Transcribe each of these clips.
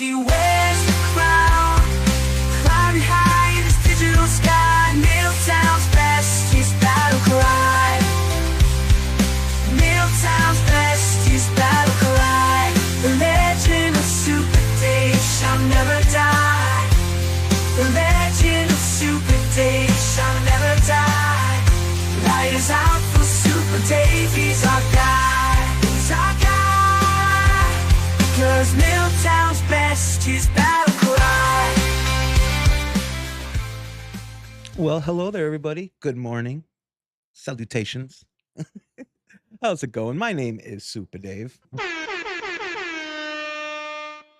She wears the crown, climbing high in this digital sky. MILTOWN'S besties battle cry. MILTOWN'S besties battle cry. The legend of Supa Dave shall never die. The legend of Supa Dave shall never die. Light is out for Supa Dave, he's our guy. He's our guy. 'Cause MILTOWN'S besties battle cry. Well, hello there, everybody. Good morning. Salutations. How's it going? My name is Supa Dave.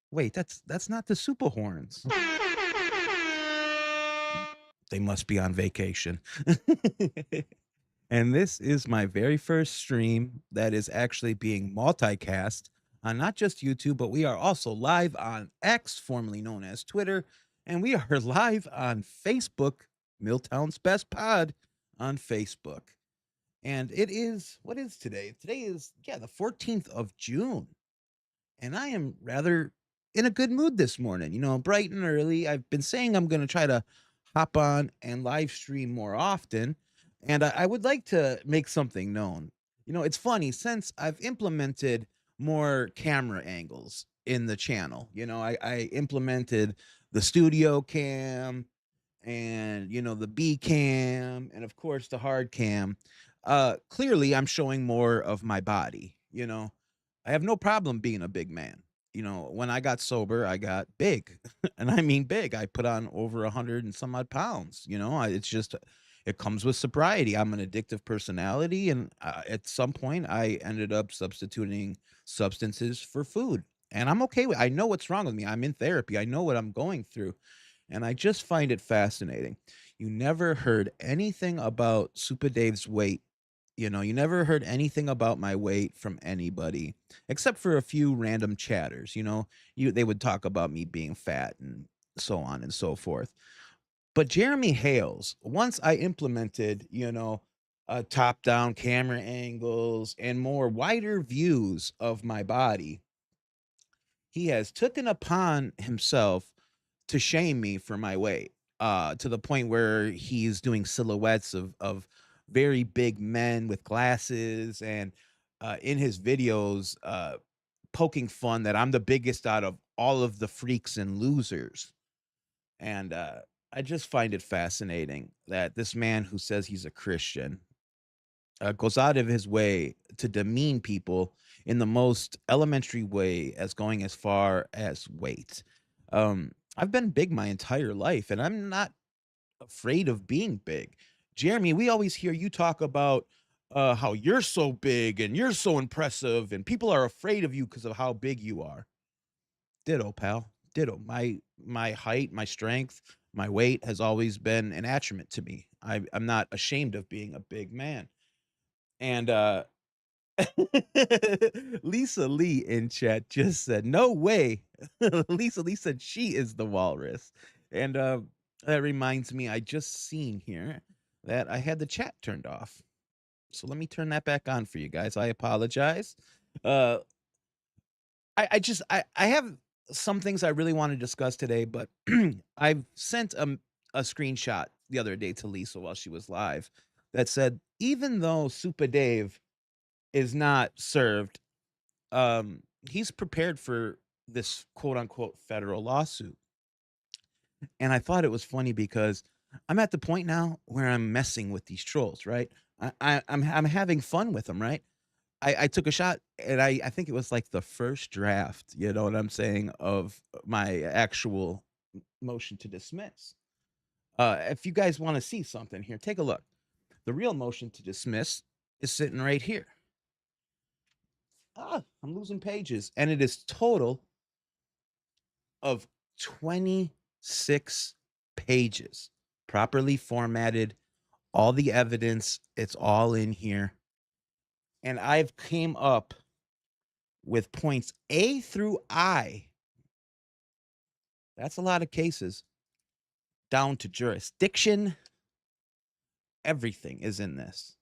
Wait, that's not the Super Horns. They must be on vacation. And this is my very first stream that is actually being multicast on not just YouTube, but we are also live on X, formerly known as Twitter, and we are live on Facebook, MILTOWN'S Best Pod on Facebook. And it is, what is today? Today is, the 14th of June. And I am rather in a good mood this morning, bright and early. I've been saying I'm going to try to hop on and live stream more often. And I would like to make something known. It's funny, since I've implemented more camera angles in the channel, I implemented the studio cam and, the B cam and, of course, the hard cam. Clearly, I'm showing more of my body. I have no problem being a big man. When I got sober, I got big. And I mean big. I put on over 100 and some odd pounds. It's just, it comes with sobriety. I'm an addictive personality. And at some point, I ended up substituting substances for food. And I'm okay with, I know what's wrong with me. I'm in therapy. I know what I'm going through. And I just find it fascinating. You never heard anything about Supa Dave's weight. You never heard anything about my weight from anybody, except for a few random chatters. They would talk about me being fat and so on and so forth. But Jeremy Hales, once I implemented, top-down camera angles and more wider views of my body, he has taken upon himself to shame me for my weight, to the point where he's doing silhouettes of very big men with glasses, and in his videos, poking fun that I'm the biggest out of all of the freaks and losers. And I just find it fascinating that this man who says he's a Christian goes out of his way to demean people in the most elementary way, as going as far as weight. I've been big my entire life, and I'm not afraid of being big. Jeremy, we always hear you talk about how you're so big and you're so impressive, and people are afraid of you because of how big you are. Ditto, pal. Ditto. My height, my strength, my weight has always been an attribute to me. I'm not ashamed of being a big man. And Lisa Lee in chat just said, "No way." Lisa Lee said she is the walrus. And that reminds me, I just seen here that I had the chat turned off. So let me turn that back on for you guys. I apologize. I have some things I really want to discuss today, but I've sent a screenshot the other day to Lisa while she was live that said, even though Supa Dave is not served, he's prepared for this quote unquote federal lawsuit. And I thought it was funny because I'm at the point now where I'm messing with these trolls, right? I'm having fun with them, right? I took a shot, and I think it was like the first draft, you know what I'm saying, of my actual motion to dismiss. If you guys want to see something here, take a look. The real motion to dismiss is sitting right here. I'm losing pages, and it is total of 26 pages, properly formatted, all the evidence, it's all in here. And I've came up with points A through I. That's a lot of cases. Down to jurisdiction. Everything is in this.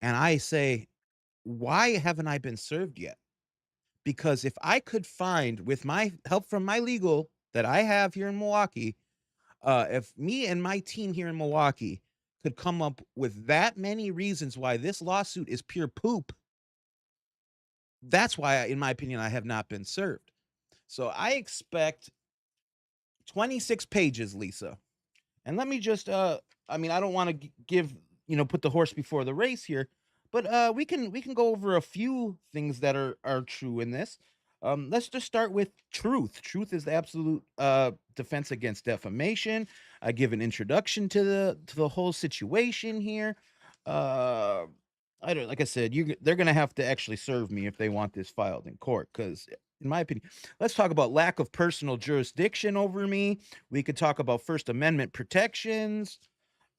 And I say, why haven't I been served yet? because if I could find, with my help from my legal that I have here in Milwaukee, if me and my team here in Milwaukee could come up with that many reasons why this lawsuit is pure poop, that's why, in my opinion, I have not been served. So I expect 26 pages, Lisa. And let me just I mean, I don't want to give, put the horse before the race here, but we can go over a few things that are true in this. Let's just start with truth. Truth is the absolute defense against defamation. I give an introduction to the whole situation here. Uh I don't, like I said, they're gonna have to actually serve me if they want this filed in court, because in my opinion, let's talk about lack of personal jurisdiction over me. We could talk about First Amendment protections.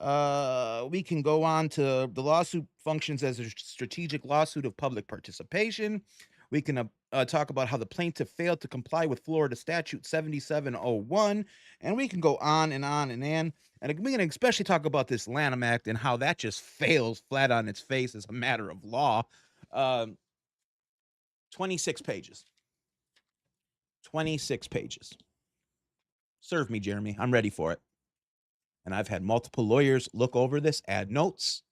We can go on to the lawsuit functions as a strategic lawsuit of public participation. We can talk about how the plaintiff failed to comply with Florida Statute 7701, and we can go on and on and on. And we can especially talk about this Lanham Act and how that just fails flat on its face as a matter of law. Um, 26 pages. 26 pages. Serve me, Jeremy. I'm ready for it. And I've had multiple lawyers look over this, add notes,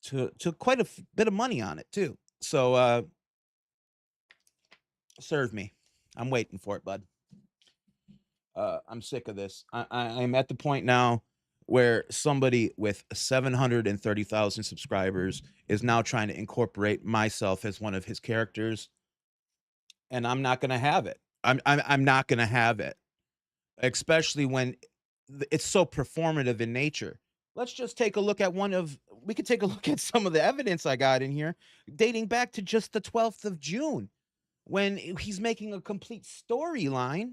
to quite a bit of money on it too. So serve me. I'm waiting for it, bud. I'm sick of this. I'm at the point now where somebody with 730,000 subscribers is now trying to incorporate myself as one of his characters, and I'm not going to have it. I'm not going to have it, especially when it's so performative in nature. Let's just take a look at we could take a look at some of the evidence I got in here dating back to just the 12th of June, when he's making a complete storyline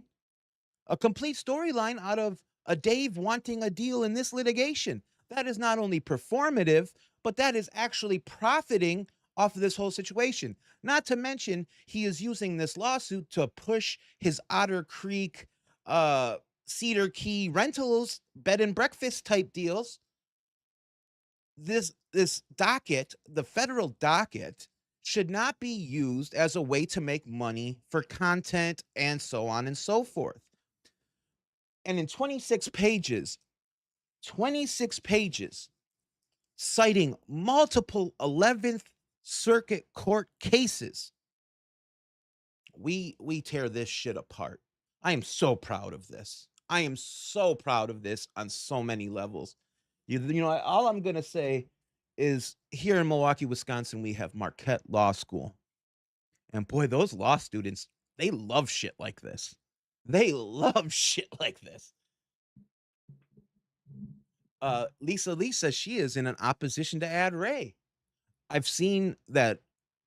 out of a Dave wanting a deal in this litigation. That is not only performative, but that is actually profiting off of this whole situation. Not to mention, he is using this lawsuit to push his Otter Creek, Cedar Key rentals, bed and breakfast type deals. This docket, the federal docket, should not be used as a way to make money for content and so on and so forth. And in 26 pages, citing multiple 11th Circuit Court cases, we tear this shit apart. I am so proud of this. I am so proud of this on so many levels. All I'm going to say is, here in Milwaukee, Wisconsin, we have Marquette Law School. And boy, those law students, they love shit like this. They love shit like this. Lisa, she is in an opposition to Ad Ray. I've seen that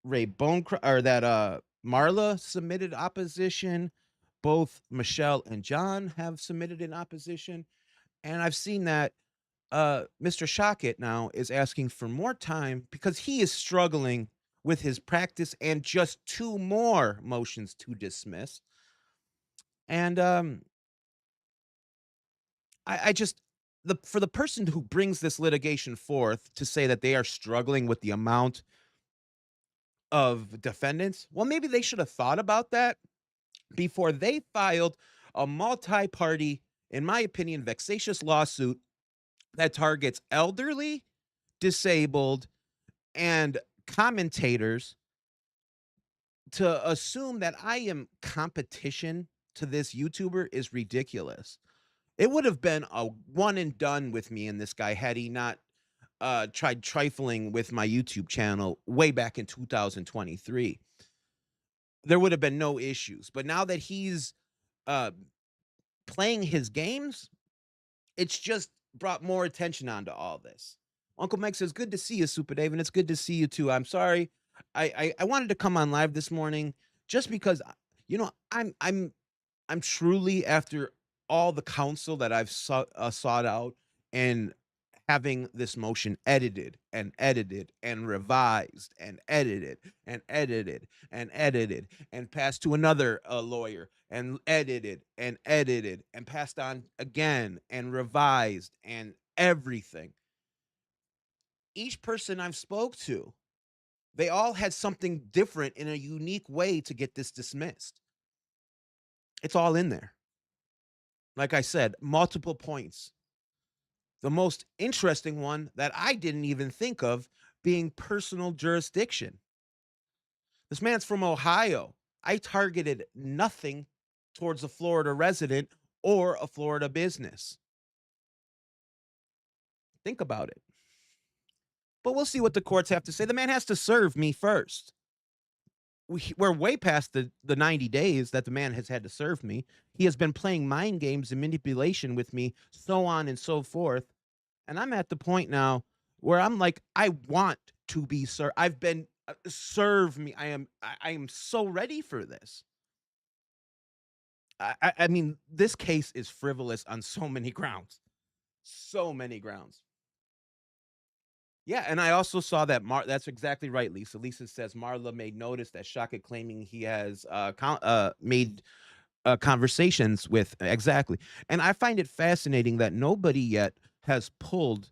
Marla submitted opposition. Both Michelle and John have submitted an opposition. And I've seen that Mr. Shockett now is asking for more time because he is struggling with his practice and just 2 more motions to dismiss. And I just, for the person who brings this litigation forth to say that they are struggling with the amount of defendants, well, maybe they should have thought about that before they filed a multi-party, in my opinion, vexatious lawsuit that targets elderly, disabled, and commentators. To assume that I am competition to this YouTuber is ridiculous. It would have been a one and done with me and this guy had he not tried trifling with my YouTube channel way back in 2023. There would have been no issues. But now that he's uh, playing his games, it's just brought more attention onto all this. Uncle Mike says, "Good to see you, Supa Dave, and it's good to see you too." I'm sorry, I wanted to come on live this morning just because, I'm truly, after all the counsel that I've sought out, and having this motion edited and edited and revised and edited and edited and edited and passed to another lawyer and edited and passed on again and revised and everything. Each person I've spoke to They all had something different in a unique way to get this dismissed. It's all in there. Like I said, multiple points. The most interesting one that I didn't even think of being personal jurisdiction. This man's from Ohio. I targeted nothing towards a Florida resident or a Florida business. Think about it. But we'll see what the courts have to say. The man has to serve me first. We're way past the 90 days that the man has had to serve me. He has been playing mind games and manipulation with me, so on and so forth. And I'm at the point now where I'm like, I want to be served. I've been serve me. I am so ready for this. I mean, this case is frivolous on so many grounds. So many grounds. Yeah, and I also saw that that's exactly right, Lisa. Lisa says Marla made notice that Shaka claiming he has made conversations with exactly. And I find it fascinating that nobody yet has pulled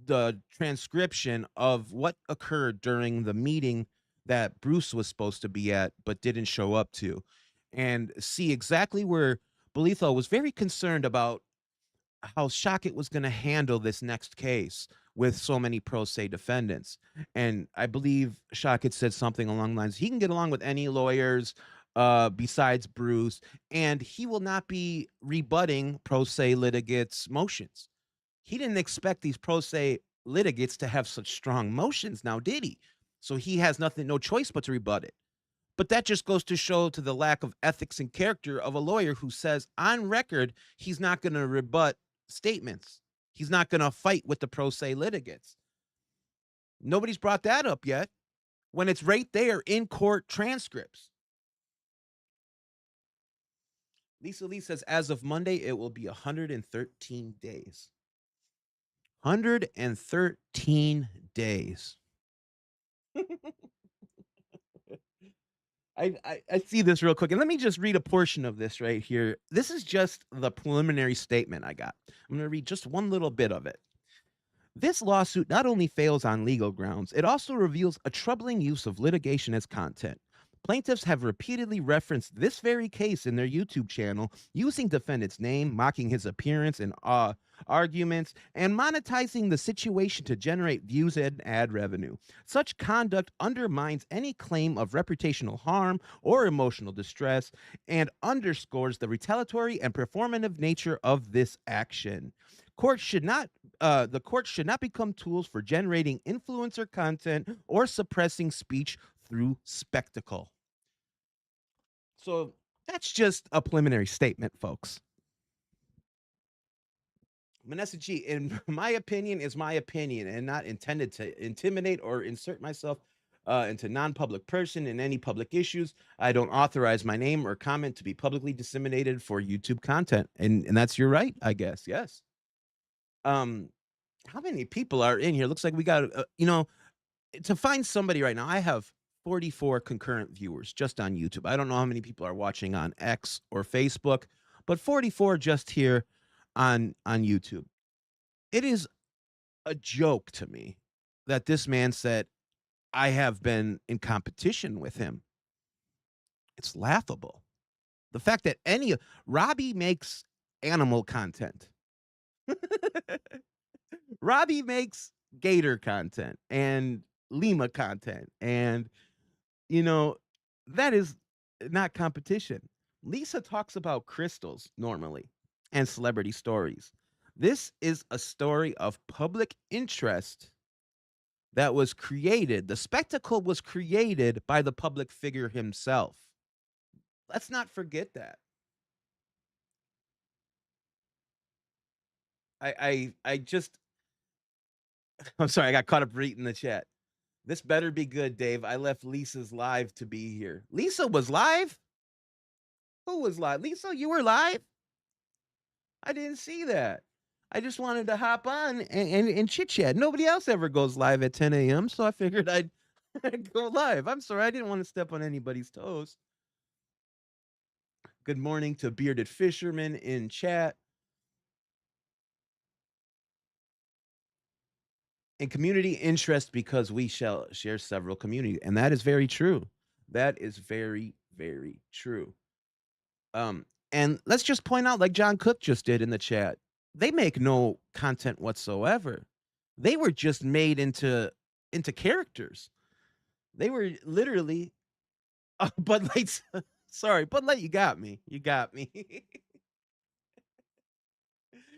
the transcription of what occurred during the meeting that Bruce was supposed to be at but didn't show up to, and see exactly where Bolitho was very concerned about how Shockett was going to handle this next case with so many pro se defendants. And I believe Shockett said something along the lines he can get along with any lawyers besides Bruce, and he will not be rebutting pro se litigants' motions. He didn't expect these pro se litigants to have such strong motions now, did he? So he has no choice but to rebut it. But that just goes to show to the lack of ethics and character of a lawyer who says on record he's not going to rebut statements. He's not going to fight with the pro se litigants. Nobody's brought that up yet when it's right there in court transcripts. Lisa Lee says as of Monday, it will be 113 days. 113 days. I see this real quick, and let me just read a portion of this right here. This is just the preliminary statement I got. I'm going to read just one little bit of it. This lawsuit not only fails on legal grounds, it also reveals a troubling use of litigation as content. Plaintiffs have repeatedly referenced this very case in their YouTube channel, using defendant's name, mocking his appearance and arguments, and monetizing the situation to generate views and ad revenue. Such conduct undermines any claim of reputational harm or emotional distress and underscores the retaliatory and performative nature of this action. The court should not become tools for generating influencer content or suppressing speech through spectacle. So that's just a preliminary statement, folks. Vanessa G, in my opinion, is my opinion and not intended to intimidate or insert myself into non-public person in any public issues. I don't authorize my name or comment to be publicly disseminated for YouTube content. And that's your right, I guess. Yes. How many people are in here? Looks like we got, to find somebody right now, I have 44 concurrent viewers just on YouTube. I don't know how many people are watching on X or Facebook, but 44 just here on YouTube. It is a joke to me that this man said I have been in competition with him. It's laughable. The fact that Robbie makes animal content. Robbie makes gator content and Lima content, and that is not competition. Lisa talks about crystals normally and celebrity stories. This is a story of public interest that was created. The spectacle was created by the public figure himself. Let's not forget that. I just I'm sorry, I got caught up reading the chat. This better be good, Dave. I left Lisa's live to be here. Lisa was live? Who was live? Lisa, you were live? I didn't see that. I just wanted to hop on and chit chat. Nobody else ever goes live at 10 a.m., so I figured I'd go live. I'm sorry, I didn't want to step on anybody's toes. Good morning to Bearded Fisherman in chat. And community interest because we shall share several community, and that is very true. That is very, very true. Um, and let's just point out, like John Cook just did in the chat, they make no content whatsoever. They were just made into characters. They were literally Bud Light. Sorry, Bud Light, you got me. You got me.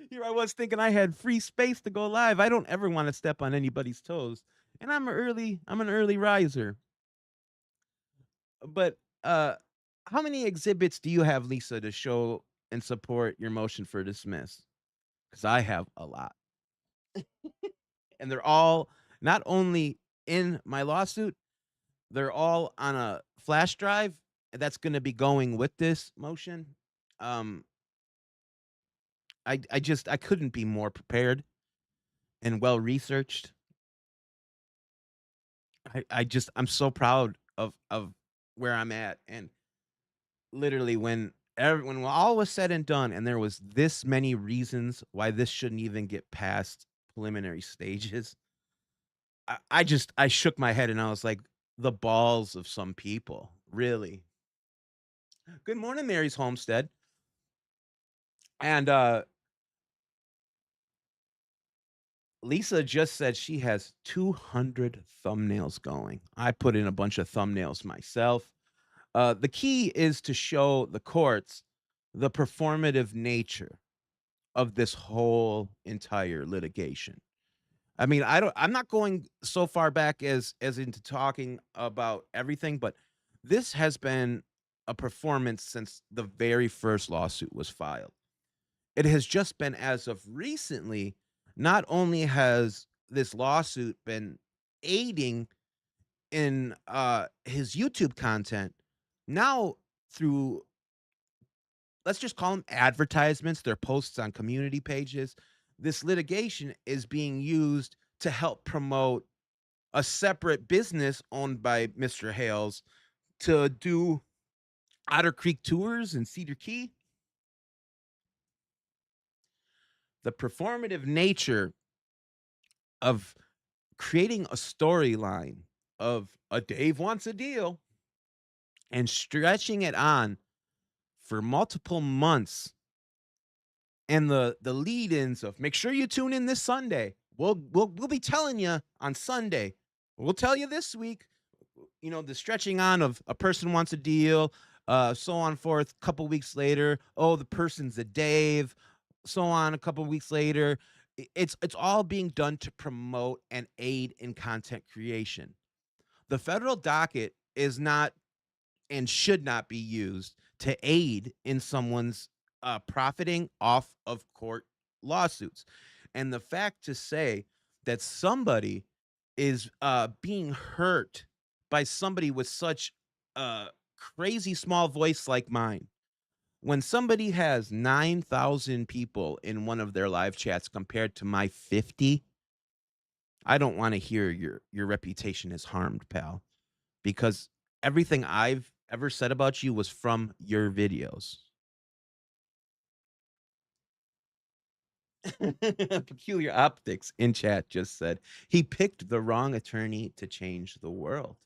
Here I was thinking I had free space to go live. I don't ever want to step on anybody's toes. And I'm an early riser. But how many exhibits do you have, Lisa, to show and support your motion for dismiss? Because I have a lot. And they're all not only in my lawsuit, they're all on a flash drive that's going to be going with this motion. Um, I couldn't be more prepared and well researched. I'm so proud of where I'm at, and literally when all was said and done, and there was this many reasons why this shouldn't even get past preliminary stages, I shook my head and I was like, the balls of some people, really. Good morning, Mary's Homestead, and Lisa just said she has 200 thumbnails going. I put in a bunch of thumbnails myself. The key is to show the courts the performative nature of this whole entire litigation. I mean, I'm not going so far back as into talking about everything, but this has been a performance since the very first lawsuit was filed. It has just been as of recently, not only has this lawsuit been aiding in his YouTube content, now through, let's just call them advertisements, their posts on community pages, this litigation is being used to help promote a separate business owned by Mr. Hales to do Otter Creek tours in Cedar Key. The performative nature of creating a storyline of a Dave wants a deal and stretching it on for multiple months, and the lead-ins of make sure you tune in this Sunday. We'll be telling you on Sunday. We'll tell you this week. You know, the stretching on of a person wants a deal, so on forth. A couple weeks later, oh, the person's a Dave, so on. A couple weeks later, it's all being done to promote and aid in content creation. The federal docket is not and should not be used to aid in someone's profiting off of court lawsuits. And the fact to say that somebody is being hurt by somebody with such a crazy small voice like mine, when somebody has 9,000 people in one of their live chats compared to my 50, I don't want to hear your reputation is harmed, pal, because everything I've ever said about you was from your videos. Peculiar Optics in chat just said he picked the wrong attorney to change the world.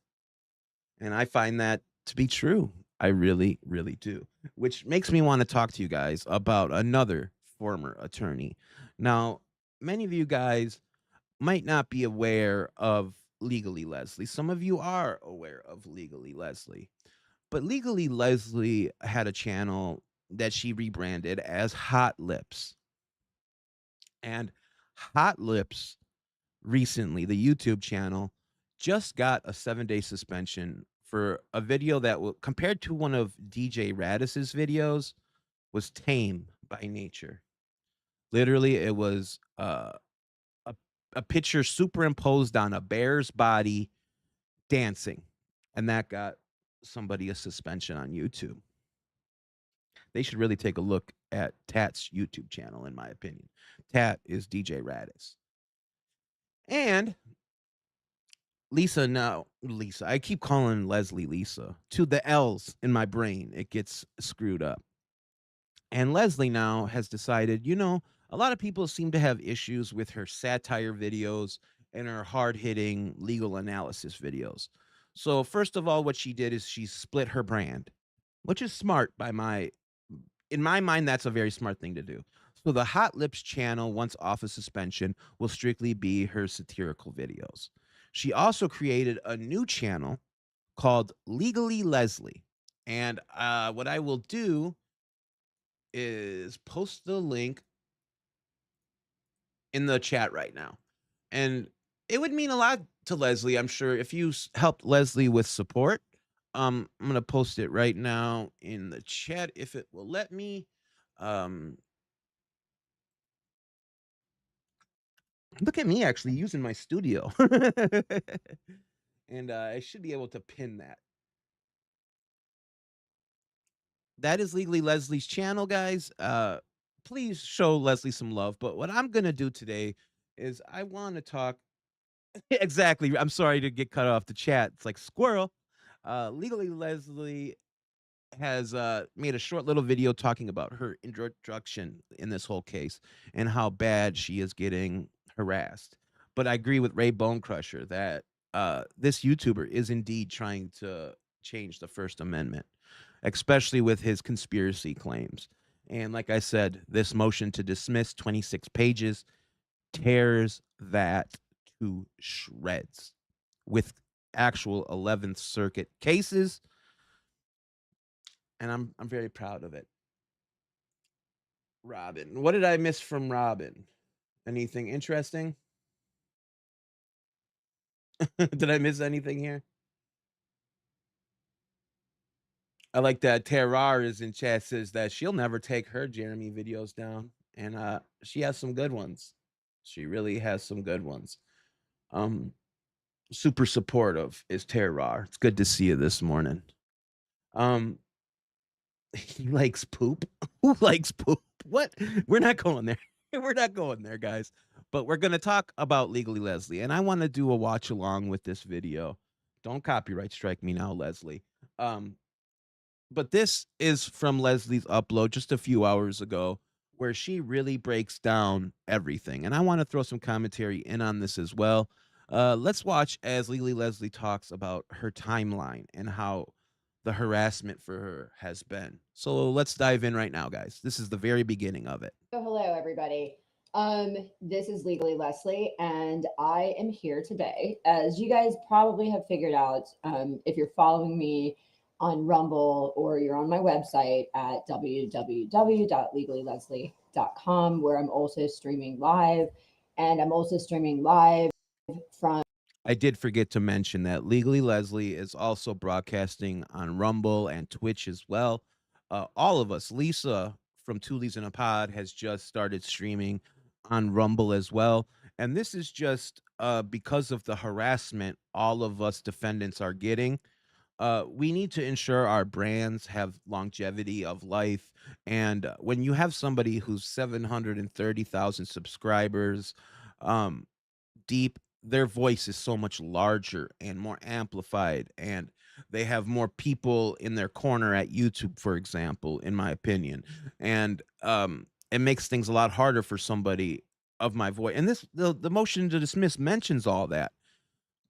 And I find that to be true. I really, really do. Which makes me want to talk to you guys about another former attorney. Now, many of you guys might not be aware of Legally Leslie. Some of you are aware of Legally Leslie. But Legally Leslie had a channel that she rebranded as Hot Lips. And Hot Lips recently, the YouTube channel, just got a 7-day suspension for a video that, compared to one of DJ Radis's videos, was tame by nature. Literally, it was a picture superimposed on a bear's body dancing, and that got somebody a suspension on YouTube. They should really take a look at Tat's YouTube channel, in my opinion. Tat is DJ Radis. And Lisa, I keep calling Leslie Lisa. To the L's in my brain, it gets screwed up. And Leslie now has decided, a lot of people seem to have issues with her satire videos in her hard-hitting legal analysis videos. So first of all, what she did is she split her brand, which is smart by my in my mind, that's a very smart thing to do. So the Hot Lips channel, once off of suspension, will strictly be her satirical videos. She also created a new channel called Legally Leslie. And what I will do is post the link in the chat right now. And it would mean a lot to Leslie, I'm sure, if you helped Leslie with support. I'm gonna post it right now in the chat if it will let me. Um, Look at me actually using my studio, and I should be able to pin that. That is Legally Leslie's channel, guys. Please show Leslie some love. But what I'm gonna do today is I want to talk. Exactly. I'm sorry to get cut off the chat. It's like squirrel. Legally Leslie has made a short little video talking about her introduction in this whole case and how bad she is getting harassed. But I agree with Ray Bonecrusher that this YouTuber is indeed trying to change the First Amendment, especially with his conspiracy claims. And like I said, this motion to dismiss 26 pages tears that to shreds with actual 11th Circuit cases, and I'm very proud of it. Robin, what did I miss from Robin? Anything interesting? Did I miss anything here? I like that Terrar is in chat, says that she'll never take her Jeremy videos down, and she has some good ones. She really has some good ones. Um, Super supportive is Terrar. It's good to see you this morning. Um, he likes poop. Who likes poop? What? We're not going there. We're not going there, guys. But we're going to talk about Legally Leslie, and I want to do a watch along with this video. Don't copyright strike me now, Leslie. Um, but this is from Leslie's upload just a few hours ago, where she really breaks down everything, and I want to throw some commentary in on this as well. Let's watch as Legally Leslie talks about her timeline and how the harassment for her has been. So let's dive in right now, guys. This is the very beginning of it. So hello, everybody. This is Legally Leslie, and I am here today. As you guys probably have figured out, if you're following me on Rumble or you're on my website at www.legallyleslie.com, where I'm also streaming live, and I'm also streaming live from. I did forget to mention that Legally Leslie is also broadcasting on Rumble and Twitch as well. All of us, Lisa from Two Leaves in a Pod has just started streaming on Rumble as well. And this is just because of the harassment all of us defendants are getting. We need to ensure our brands have longevity of life. And when you have somebody who's 730,000 subscribers, um, deep, their voice is so much larger and more amplified, and they have more people in their corner at YouTube, for example, in my opinion. And it makes things a lot harder for somebody of my voice. And the motion to dismiss mentions all that,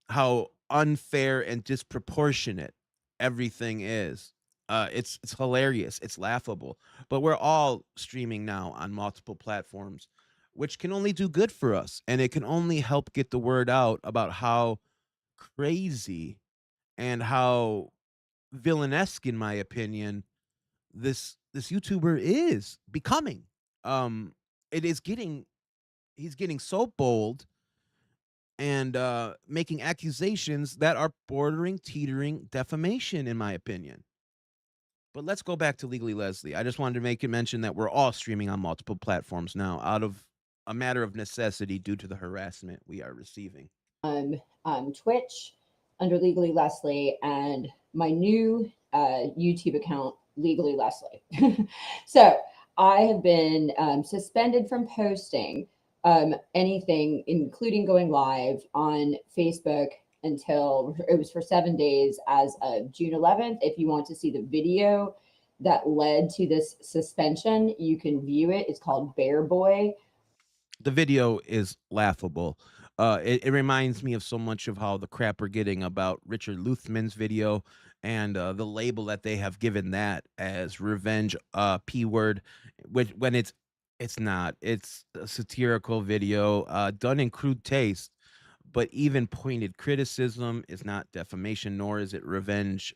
how unfair and disproportionate everything is. It's hilarious, it's laughable, but we're all streaming now on multiple platforms, which can only do good for us, and it can only help get the word out about how crazy and how villainesque, in my opinion, this YouTuber is becoming. It is getting He's getting so bold and making accusations that are bordering, teetering defamation, in my opinion. But let's go back to Legally Leslie. I just wanted to make a mention that we're all streaming on multiple platforms now, out of a matter of necessity due to the harassment we are receiving. Twitch under Legally Leslie, and my new YouTube account, Legally Leslie. So I have been suspended from posting anything, including going live on Facebook until it was for 7 days as of June 11th. If you want to see the video that led to this suspension, you can view it. It's called Bear Boy. The video is laughable. It reminds me of so much of how the crap we're getting about Richard Luthman's video and the label that they have given that as revenge p word, which when it's not. It's a satirical video done in crude taste, but even pointed criticism is not defamation, nor is it revenge.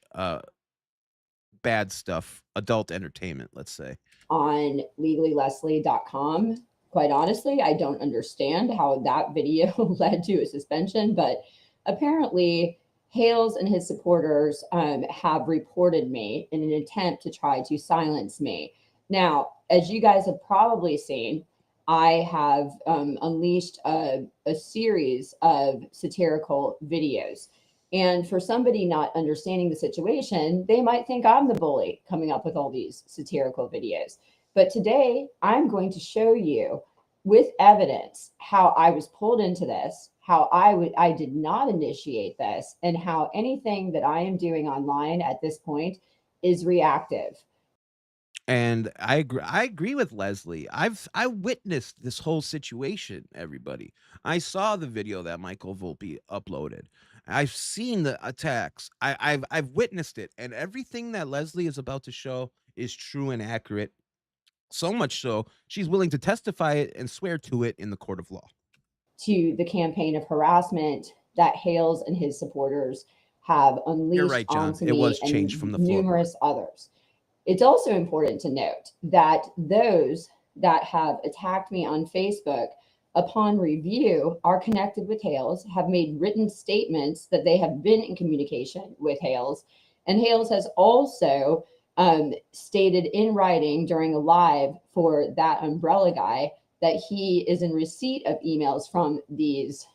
Bad stuff, adult entertainment, let's say. on legallyleslie.com. Quite honestly, I don't understand how that video led to a suspension, but apparently Hales and his supporters have reported me in an attempt to try to silence me. Now, as you guys have probably seen, I have unleashed a series of satirical videos. And for somebody not understanding the situation, they might think I'm the bully coming up with all these satirical videos. But today, I'm going to show you with evidence how I was pulled into this, how I did not initiate this, and how anything that I am doing online at this point is reactive. And I agree with Leslie. I witnessed this whole situation, everybody. I saw the video that Michael Volpe uploaded. I've seen the attacks. I've witnessed it, and everything that Leslie is about to show is true and accurate. So much so, she's willing to testify it and swear to it in the court of law. To the campaign of harassment that Hales and his supporters have You're unleashed right, John. onto It me was changed from and the floorboard. numerous others. It's also important to note that those that have attacked me on Facebook upon review are connected with Hales, have made written statements that they have been in communication with Hales. And Hales has also stated in writing during a live for that umbrella guy that he is in receipt of emails from these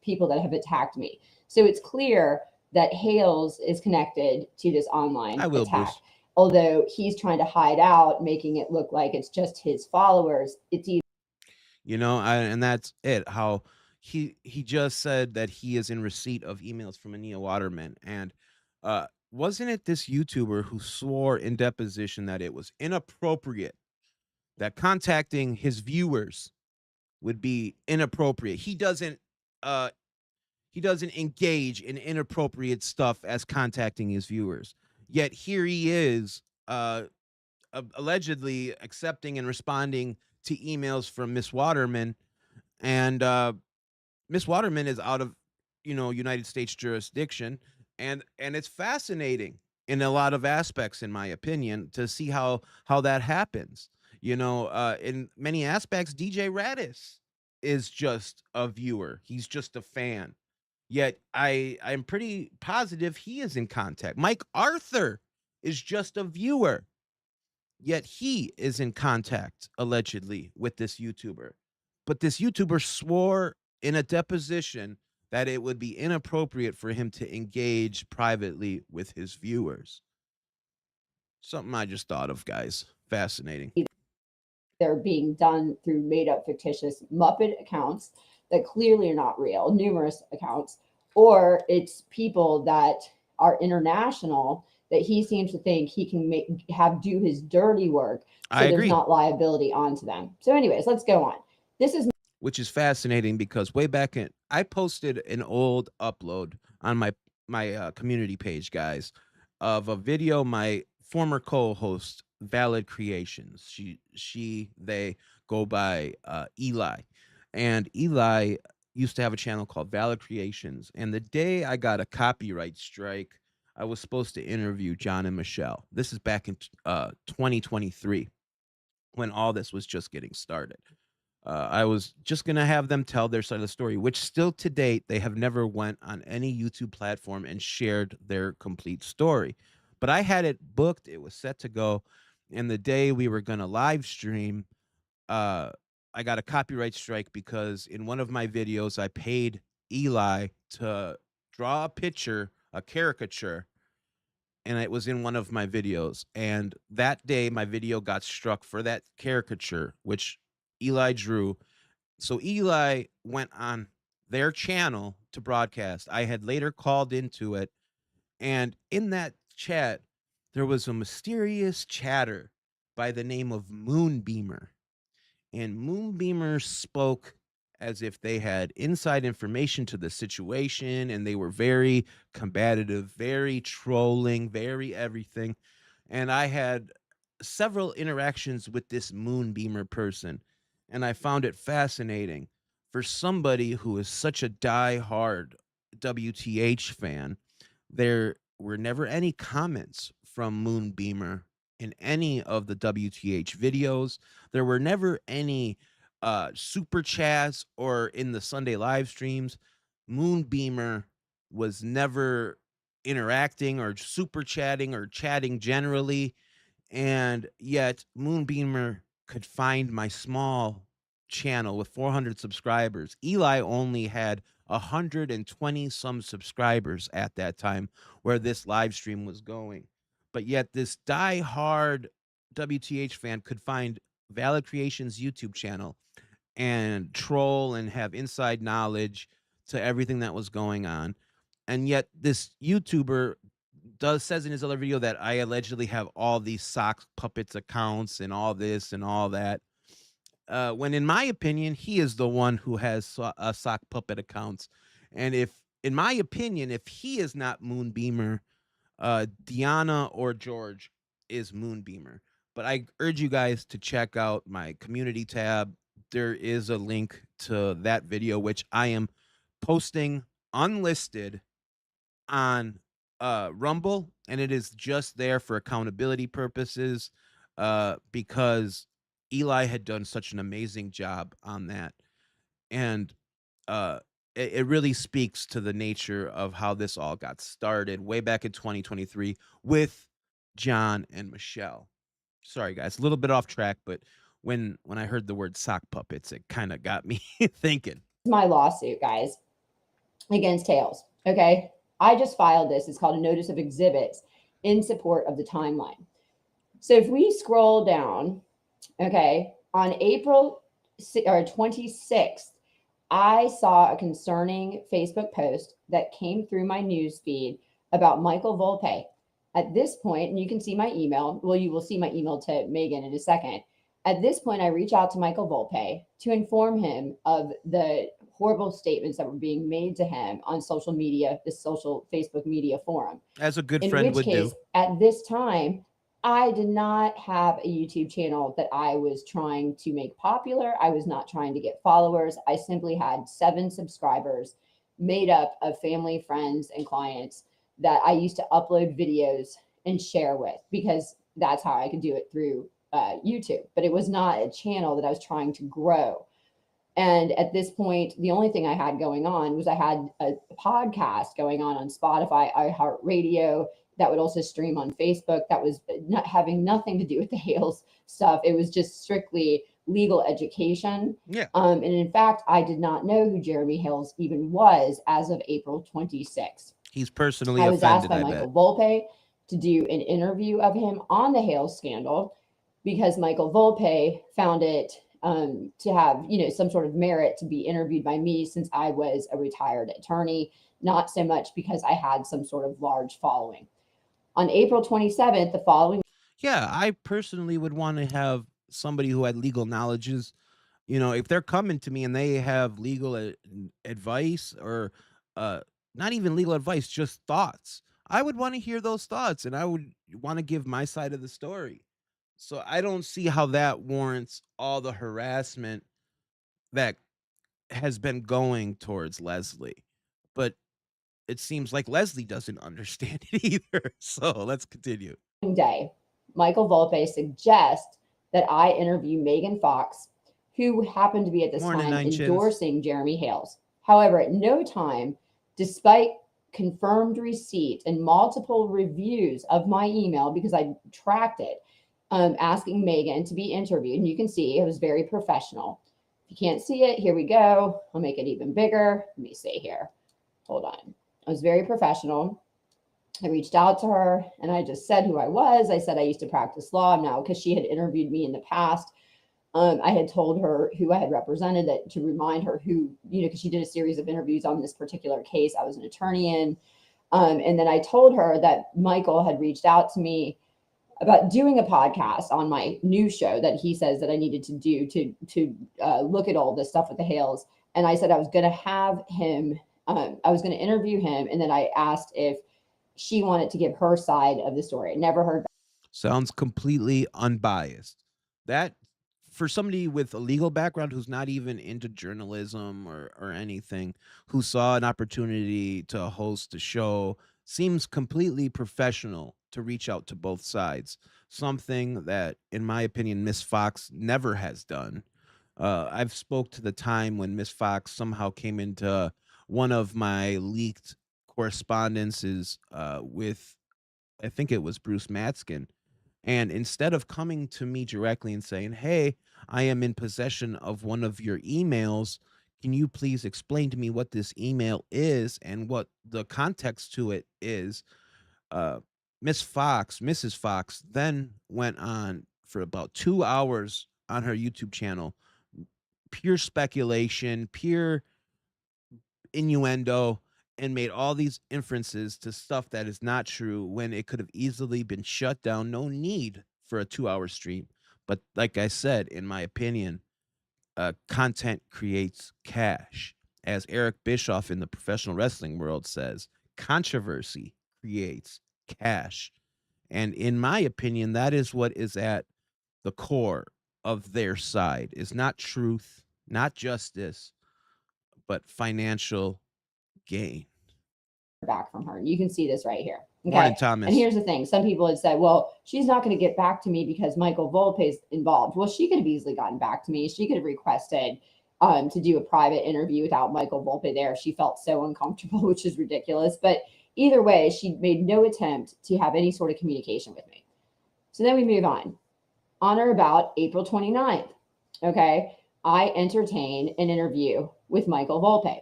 people that have attacked me. So it's clear that Hales is connected to this online I will, attack. Bruce. Although he's trying to hide out, making it look like it's just his followers, it's either And that's it. How he just said that he is in receipt of emails from Ania Waterman, and wasn't it this YouTuber who swore in deposition that it was inappropriate, that contacting his viewers would be inappropriate. Uh he doesn't engage in inappropriate stuff as contacting his viewers. Yet here he is allegedly accepting and responding to emails from Miss Waterman, and Miss Waterman is out of United States jurisdiction, and it's fascinating in a lot of aspects, in my opinion, to see how that happens. In many aspects, DJ Radis is just a viewer. He's just a fan. Yet I'm pretty positive he is in contact. Mike Arthur is just a viewer. Yet he is in contact, allegedly, with this YouTuber. But this YouTuber swore in a deposition that it would be inappropriate for him to engage privately with his viewers. Something I just thought of, guys. Fascinating. they're being done through made up fictitious Muppet accounts that clearly are not real, numerous accounts, or it's people that are international that he seems to think he can do his dirty work so I there's agree. not liability onto them. So, anyways, let's go on. This is Which is fascinating because way back in, I posted an old upload on my community page, guys, of a video my former co-host Valid Creations. They go by Eli, and Eli used to have a channel called Valid Creations. And the day I got a copyright strike, I was supposed to interview John and Michelle. This is back in 2023 when all this was just getting started. I was just gonna have them tell their side of the story, which still to date they have never went on any YouTube platform and shared their complete story. But I had it booked; it was set to go, and the day we were gonna live stream, uh, I got a copyright strike because in one of my videos I paid Eli to draw a picture, a caricature, and it was in one of my videos. And that day, my video got struck for that caricature, which Eli drew. So Eli went on their channel to broadcast. I had later called into it, and in that chat, there was a mysterious chatter by the name of Moonbeamer. And Moonbeamer spoke as if they had inside information to the situation, and they were very combative, very trolling, very everything. And I had several interactions with this Moonbeamer person, and I found it fascinating for somebody who is such a die-hard WTH fan. There were never any comments from Moonbeamer in any of the WTH videos. There were never any super chats or in the Sunday live streams. Moonbeamer was never interacting or super chatting or chatting generally. And yet Moonbeamer could find my small channel with 400 subscribers. Eli only had 120 some subscribers at that time where this live stream was going. But yet this die-hard WTH fan could find Valid Creations YouTube channel and troll and have inside knowledge to everything that was going on. And yet this YouTuber says in his other video that I allegedly have all these sock puppets accounts and all this and all that. When in my opinion, he is the one who has sock puppet accounts. And if, in my opinion, if he is not Moonbeamer, Deanna or George is Moonbeamer. But I urge you guys to check out my community tab. There is a link to that video, which I am posting unlisted on Rumble, and it is just there for accountability purposes, because Eli had done such an amazing job on that. And it really speaks to the nature of how this all got started way back in 2023 with John and Michelle. Sorry, guys, a little bit off track, but when I heard the word sock puppets, it kind of got me thinking. My lawsuit, guys, against Tails. Okay. I just filed this. It's called a notice of exhibits in support of the timeline. So if we scroll down, okay, on April 26th, I saw a concerning Facebook post that came through my news feed about Michael Volpe. At this point, and you can see my email. Well, you will see my email to Megan in a second. At this point, I reach out to Michael Volpe to inform him of the horrible statements that were being made to him on social media, the social Facebook media forum. As a good friend would do. At this time, I did not have a YouTube channel that I was trying to make popular. I was not trying to get followers. I simply had 7 subscribers made up of family, friends, and clients that I used to upload videos and share with, because that's how I could do it through YouTube. But it was not a channel that I was trying to grow. And at this point, the only thing I had going on was I had a podcast going on Spotify, iHeartRadio, that would also stream on Facebook. That was not having nothing to do with the Hales stuff. It was just strictly legal education. Yeah. And in fact, I did not know who Jeremy Hales even was as of April 26th. He's personally I was offended, asked by Michael Volpe to do an interview of him on the Hales scandal, because Michael Volpe found it to have, some sort of merit to be interviewed by me, since I was a retired attorney, not so much because I had some sort of large following. On April 27th, the following. Yeah, I personally would want to have somebody who had legal knowledges. If they're coming to me and they have legal advice, or not even legal advice, just thoughts, I would want to hear those thoughts, and I would want to give my side of the story. So I don't see how that warrants all the harassment that has been going towards Leslie. But it seems like Leslie doesn't understand it either. So let's continue. Day, Michael Volpe suggests that I interview Megan Fox, who happened to be at this time endorsing Jeremy Hales. However, at no time, despite confirmed receipt and multiple reviews of my email, because I tracked it, asking Megan to be interviewed. And you can see it was very professional. If you can't see it, here we go. I'll make it even bigger. Let me see here. Hold on. I was very professional. I reached out to her and I just said who I was. I said I used to practice law now, because she had interviewed me in the past. I had told her who I had represented, that to remind her who, because she did a series of interviews on this particular case I was an attorney in. And then I told her that Michael had reached out to me about doing a podcast on my new show that he says that I needed to do to look at all this stuff with the Hales. And I said I was going to have him, I was going to interview him. And then I asked if she wanted to give her side of the story. Never heard. Sounds completely unbiased. That, for somebody with a legal background who's not even into journalism or anything, who saw an opportunity to host a show, seems completely professional to reach out to both sides. Something that, in my opinion, Miss Fox never has done. I've spoke to the time when Miss Fox somehow came into one of my leaked correspondences with, I think it was Bruce Matskin, and instead of coming to me directly and saying, "Hey, I am in possession of one of your emails. Can you please explain to me what this email is and what the context to it is?" Uh, Mrs. Fox, then went on for about 2 hours on her YouTube channel, pure speculation, pure innuendo, and made all these inferences to stuff that is not true when it could have easily been shut down. No need for a 2 hour stream. But like I said, in my opinion, content creates cash. As Eric Bischoff in the professional wrestling world says, controversy creates cash. And in my opinion, that is what is at the core of their side, is not truth, not justice, but financial gain. Back from her. You can see this right here. Morning, Okay. Thomas. And here's the thing. Some people had said, well, she's not going to get back to me because Michael Volpe's involved. Well, she could have easily gotten back to me. She could have requested to do a private interview without Michael Volpe there if she felt so uncomfortable, which is ridiculous. But either way, she made no attempt to have any sort of communication with me. So then we move on or about April 29th. Okay. I entertain an interview with Michael Volpe.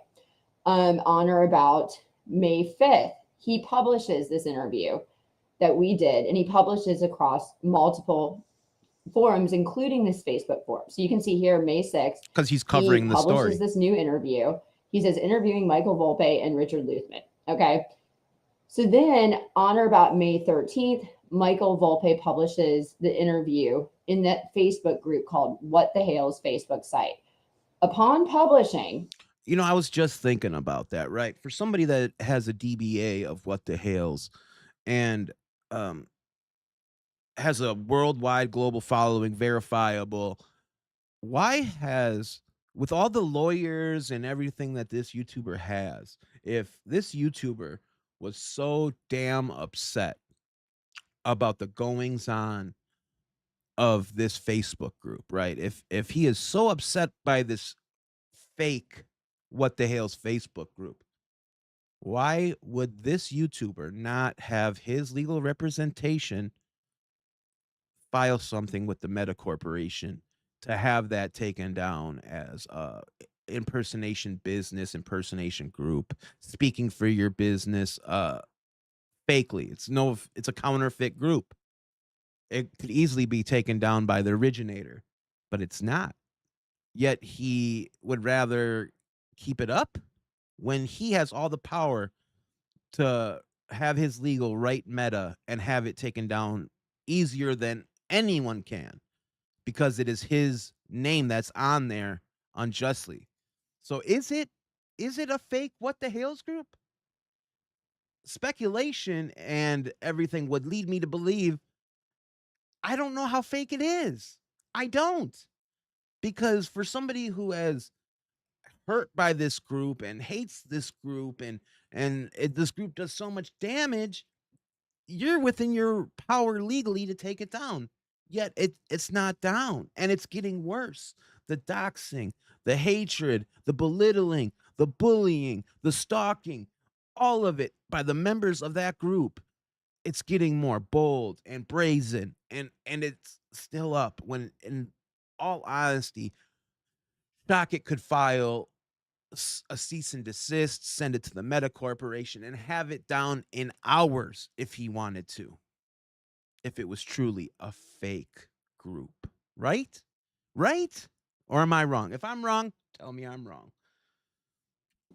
On or about May 5th, he publishes this interview that we did, and he publishes across multiple forums, including this Facebook forum. So you can see here, May 6th, because he's covering the story. He publishes this new interview. He says, interviewing Michael Volpe and Richard Luthman. Okay. So then on or about May 13th, Michael Volpe publishes the interview in that Facebook group called What the Hale's Facebook site. Upon publishing, you know, I was just thinking about that, right? For somebody that has a DBA of What the Hales and has a worldwide global following, verifiable, why has, with all the lawyers and everything that this YouTuber has, if this YouTuber was so damn upset about the goings on of this Facebook group, right? If he is so upset by this fake What the Hale's Facebook group, why would this YouTuber not have his legal representation file something with the Meta Corporation to have that taken down as impersonation business, impersonation group, speaking for your business fakely? It's a counterfeit group. It could easily be taken down by the originator, but it's not. Yet he would rather keep it up when he has all the power to have his legal right Meta and have it taken down easier than anyone can, because it is his name that's on there unjustly. So is it a fake What the Hales group? Speculation and everything would lead me to believe I don't know how fake it is. I don't. Because for somebody who has hurt by this group and hates this group this group does so much damage, you're within your power legally to take it down. Yet it's not down, and it's getting worse. The doxing, the hatred, the belittling, the bullying, the stalking, all of it by the members of that group, it's getting more bold and brazen, and it's still up when, in all honesty, Docket could file a cease and desist, send it to the Meta Corporation, and have it down in hours if he wanted to, if it was truly a fake group. Right? Right? Or am I wrong? If I'm wrong, tell me I'm wrong.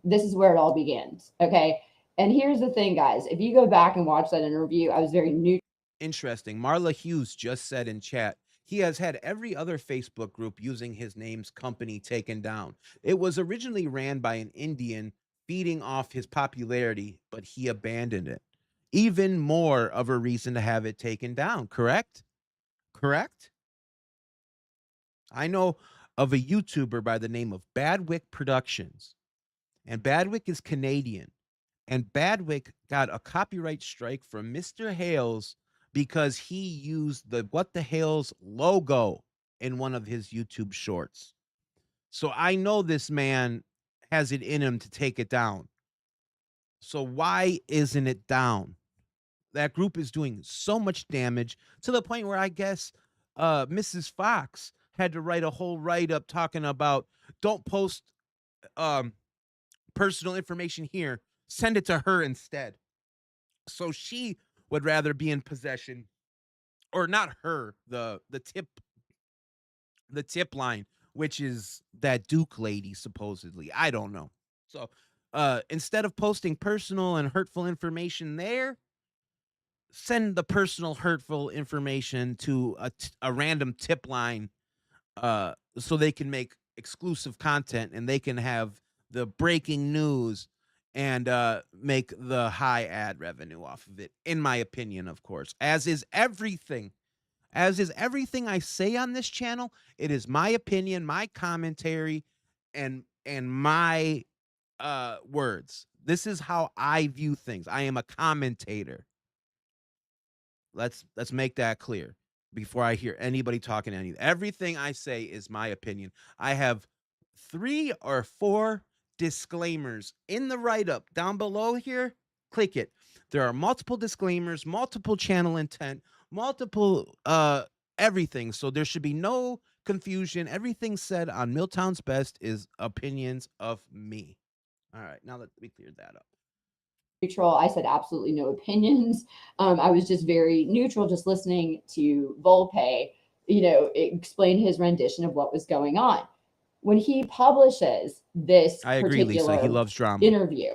This is where it all begins. Okay. And here's the thing, guys. If you go back and watch that interview, I was very neutral. Interesting. Marla Hughes just said in chat, He has had every other Facebook group using his name's company taken down. It was originally ran by an Indian feeding off his popularity, but he abandoned it. Even more of a reason to have it taken down, correct? Correct? I know of a YouTuber by the name of Badwick Productions, and Badwick is Canadian. And Badwick got a copyright strike from Mr. Hales because he used the What the Hales logo in one of his YouTube shorts. So I know this man has it in him to take it down. So why isn't it down? That group is doing so much damage to the point where I guess Mrs. Fox had to write a whole write up talking about don't post um, personal information here, send it to her instead. So she would rather be in possession, or not her, the tip line, which is that Duke lady supposedly. I don't know. So instead of posting personal and hurtful information there, send the personal hurtful information to a random tip line, so they can make exclusive content and they can have the breaking news and make the high ad revenue off of it, in my opinion, of course. As is everything I say on this channel, it is my opinion, my commentary, and my words. This is how I view things. I am a commentator. Let's make that clear before I hear anybody talking anything. Everything I say is my opinion. I have 3 or 4 disclaimers in the write-up down below here. Click it. There are multiple disclaimers, multiple channel intent, multiple everything. So there should be no confusion. Everything said on Milltown's Best is opinions of me. All right, now let me clear that up. Neutral. I said absolutely no opinions. I was just very neutral, just listening to Volpe, explain his rendition of what was going on. When he publishes this I agree, Lisa. He loves drama. interview,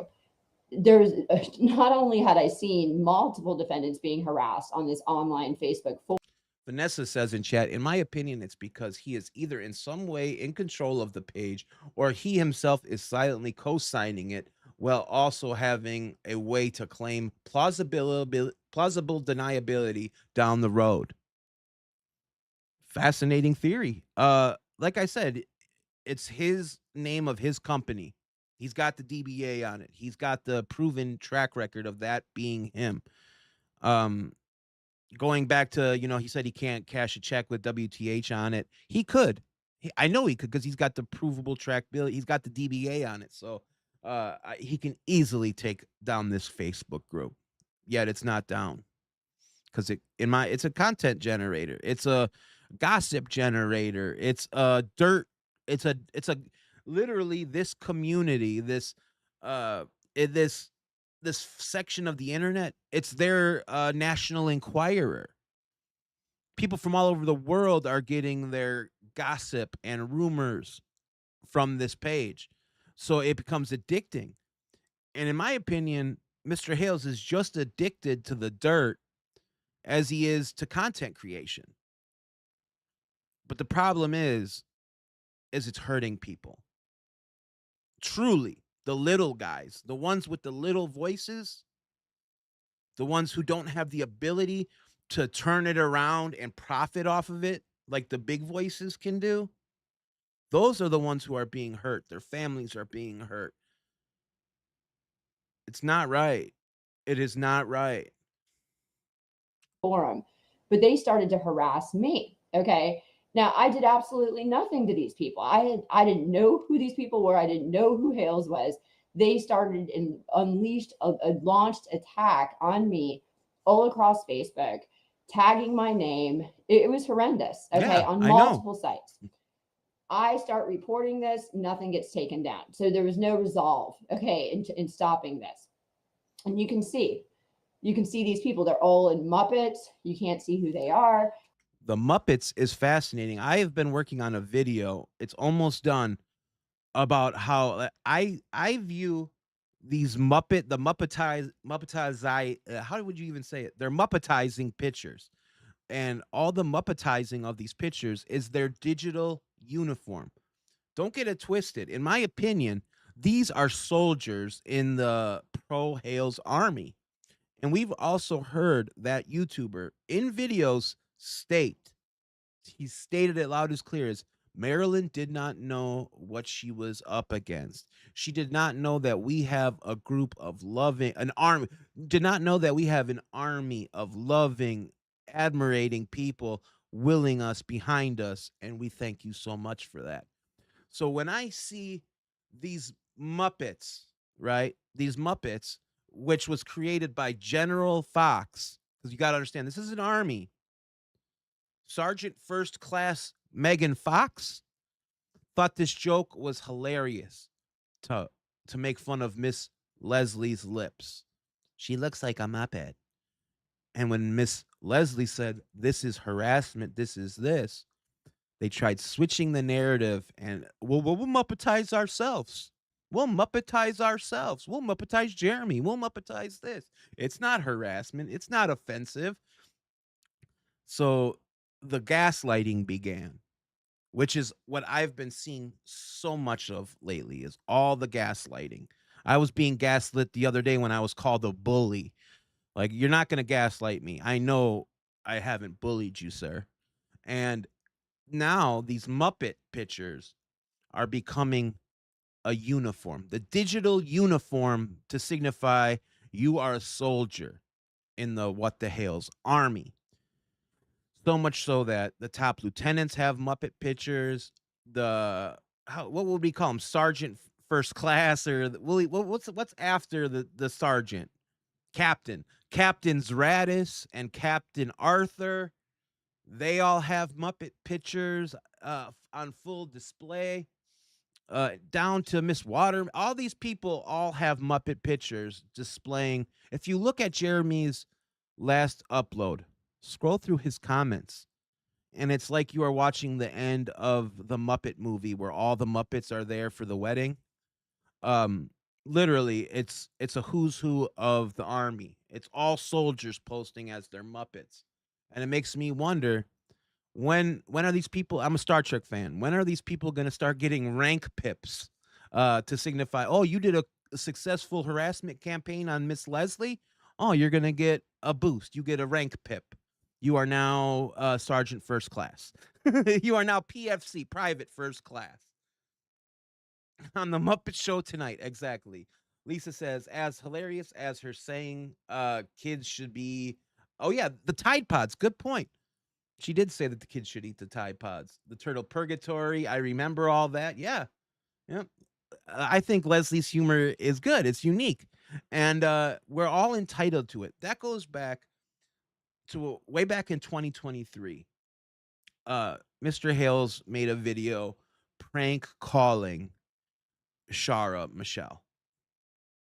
there's not only had I seen multiple defendants being harassed on this online Facebook forum. Vanessa says in chat, in my opinion, it's because he is either in some way in control of the page or he himself is silently co-signing it while also having a way to claim plausible deniability down the road. Fascinating theory. Like I said, it's his name of his company. He's got the DBA on it. He's got the proven track record of that being him. Going back to, he said he can't cash a check with WTH on it. He could. I know he could because he's got the provable track bill. He's got the DBA on it. So he can easily take down this Facebook group. Yet it's not down because it's a content generator. It's a gossip generator. It's a dirt. It's a literally this community, this section of the internet, it's their National Enquirer. People from all over the world are getting their gossip and rumors from this page. So it becomes addicting. And in my opinion, Mr. Hales is just addicted to the dirt as he is to content creation. But the problem is it's hurting people. Truly. The little guys, the ones with the little voices, the ones who don't have the ability to turn it around and profit off of it like the big voices can do, those are the ones who are being hurt. Their families are being hurt. It's not right. It is not right. Forum, but they started to harass me. Okay. Now, I did absolutely nothing to these people. I didn't know who these people were. I didn't know who Hales was. They started and unleashed a launched attack on me all across Facebook, tagging my name. It was horrendous. Okay, Yeah, on I know. multiple sites. I start reporting this, nothing gets taken down. So there was no resolve, okay, in stopping this. And you can see these people. They're all in Muppets. You can't see who they are. The Muppets is fascinating. I have been working on a video. It's almost done about how I view these Muppetized, how would you even say it? They're Muppetizing pictures. and all the Muppetizing of these pictures is their digital uniform. Don't get it twisted. In my opinion, these are soldiers in the Pro Hales army. And we've also heard that YouTuber in videos state, he stated it loud as clear as Marilyn did not know what she was up against. She did not know that we have a group of loving, an army, did not know that we have an army of loving, admirating people willing us behind us. And we thank you so much for that. So when I see these Muppets, right? These Muppets, which was created by General Fox, because you got to understand, this is an army. Sergeant First Class Megan Fox thought this joke was hilarious to make fun of Miss Leslie's lips. She looks like a Muppet. And when Miss Leslie said, this is harassment, this is this, they tried switching the narrative and we'll Muppetize ourselves. We'll Muppetize ourselves. We'll Muppetize Jeremy. We'll Muppetize this. It's not harassment. It's not offensive. So the gaslighting began, which is what I've been seeing so much of lately, is all the gaslighting. I was being gaslit the other day when I was called a bully. Like, you're not going to gaslight me. I know I haven't bullied you, sir. And now these Muppet pictures are becoming a uniform, the digital uniform to signify you are a soldier in the What the Hales army. So much so that the top lieutenants have Muppet pictures. What would we call them? Sergeant First Class, or what's after the sergeant? Captain Zratis and Captain Arthur. They all have Muppet pictures on full display. Down to Miss Water. All these people all have Muppet pictures displaying. If you look at Jeremy's last upload, scroll through his comments, and it's like you are watching the end of the Muppet movie where all the Muppets are there for the wedding. Literally, it's a who's who of the army. It's all soldiers posting as their Muppets. And it makes me wonder, when are these people, I'm a Star Trek fan, when are these people going to start getting rank pips to signify, oh, you did a successful harassment campaign on Miss Leslie? Oh, you're going to get a boost. You get a rank pip. You are now Sergeant First Class. You are now PFC, Private First Class. On the Muppet Show tonight, exactly. Lisa says, as hilarious as her saying kids should be, oh yeah, the Tide Pods, good point. She did say that the kids should eat the Tide Pods. The Turtle Purgatory, I remember all that. Yeah. I think Leslie's humor is good. It's unique. And we're all entitled to it. That goes back to way back in 2023. Mr. Hales made a video prank calling Shara Michelle.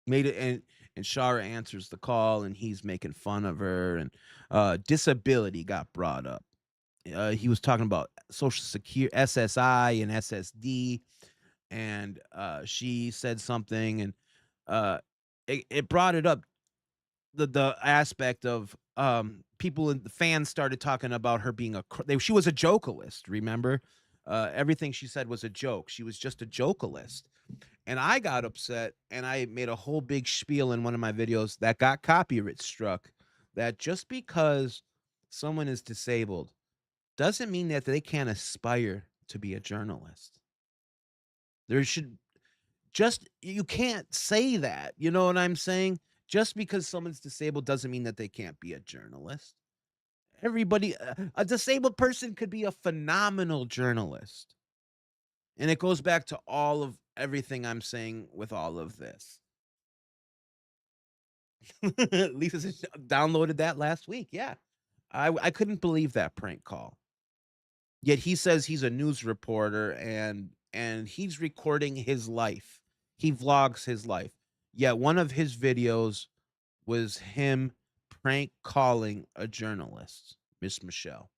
Made it, and Shara answers the call, and he's making fun of her, and disability got brought up. He was talking about Social Security, SSI and SSD, and she said something, and it brought it up, the aspect of people in the fans started talking about her being she was a jokelist, remember? Everything she said was a joke. She was just a jokelist. And I got upset, and I made a whole big spiel in one of my videos that got copyright struck, that just because someone is disabled doesn't mean that they can't aspire to be a journalist. You can't say that. You know what I'm saying? Just because someone's disabled doesn't mean that they can't be a journalist. Everybody, a disabled person could be a phenomenal journalist. And it goes back to all of everything I'm saying with all of this. Lisa downloaded that last week. Yeah. I couldn't believe that prank call. Yet he says he's a news reporter and he's recording his life. He vlogs his life. Yet one of his videos was him prank calling a journalist, Miss Michelle.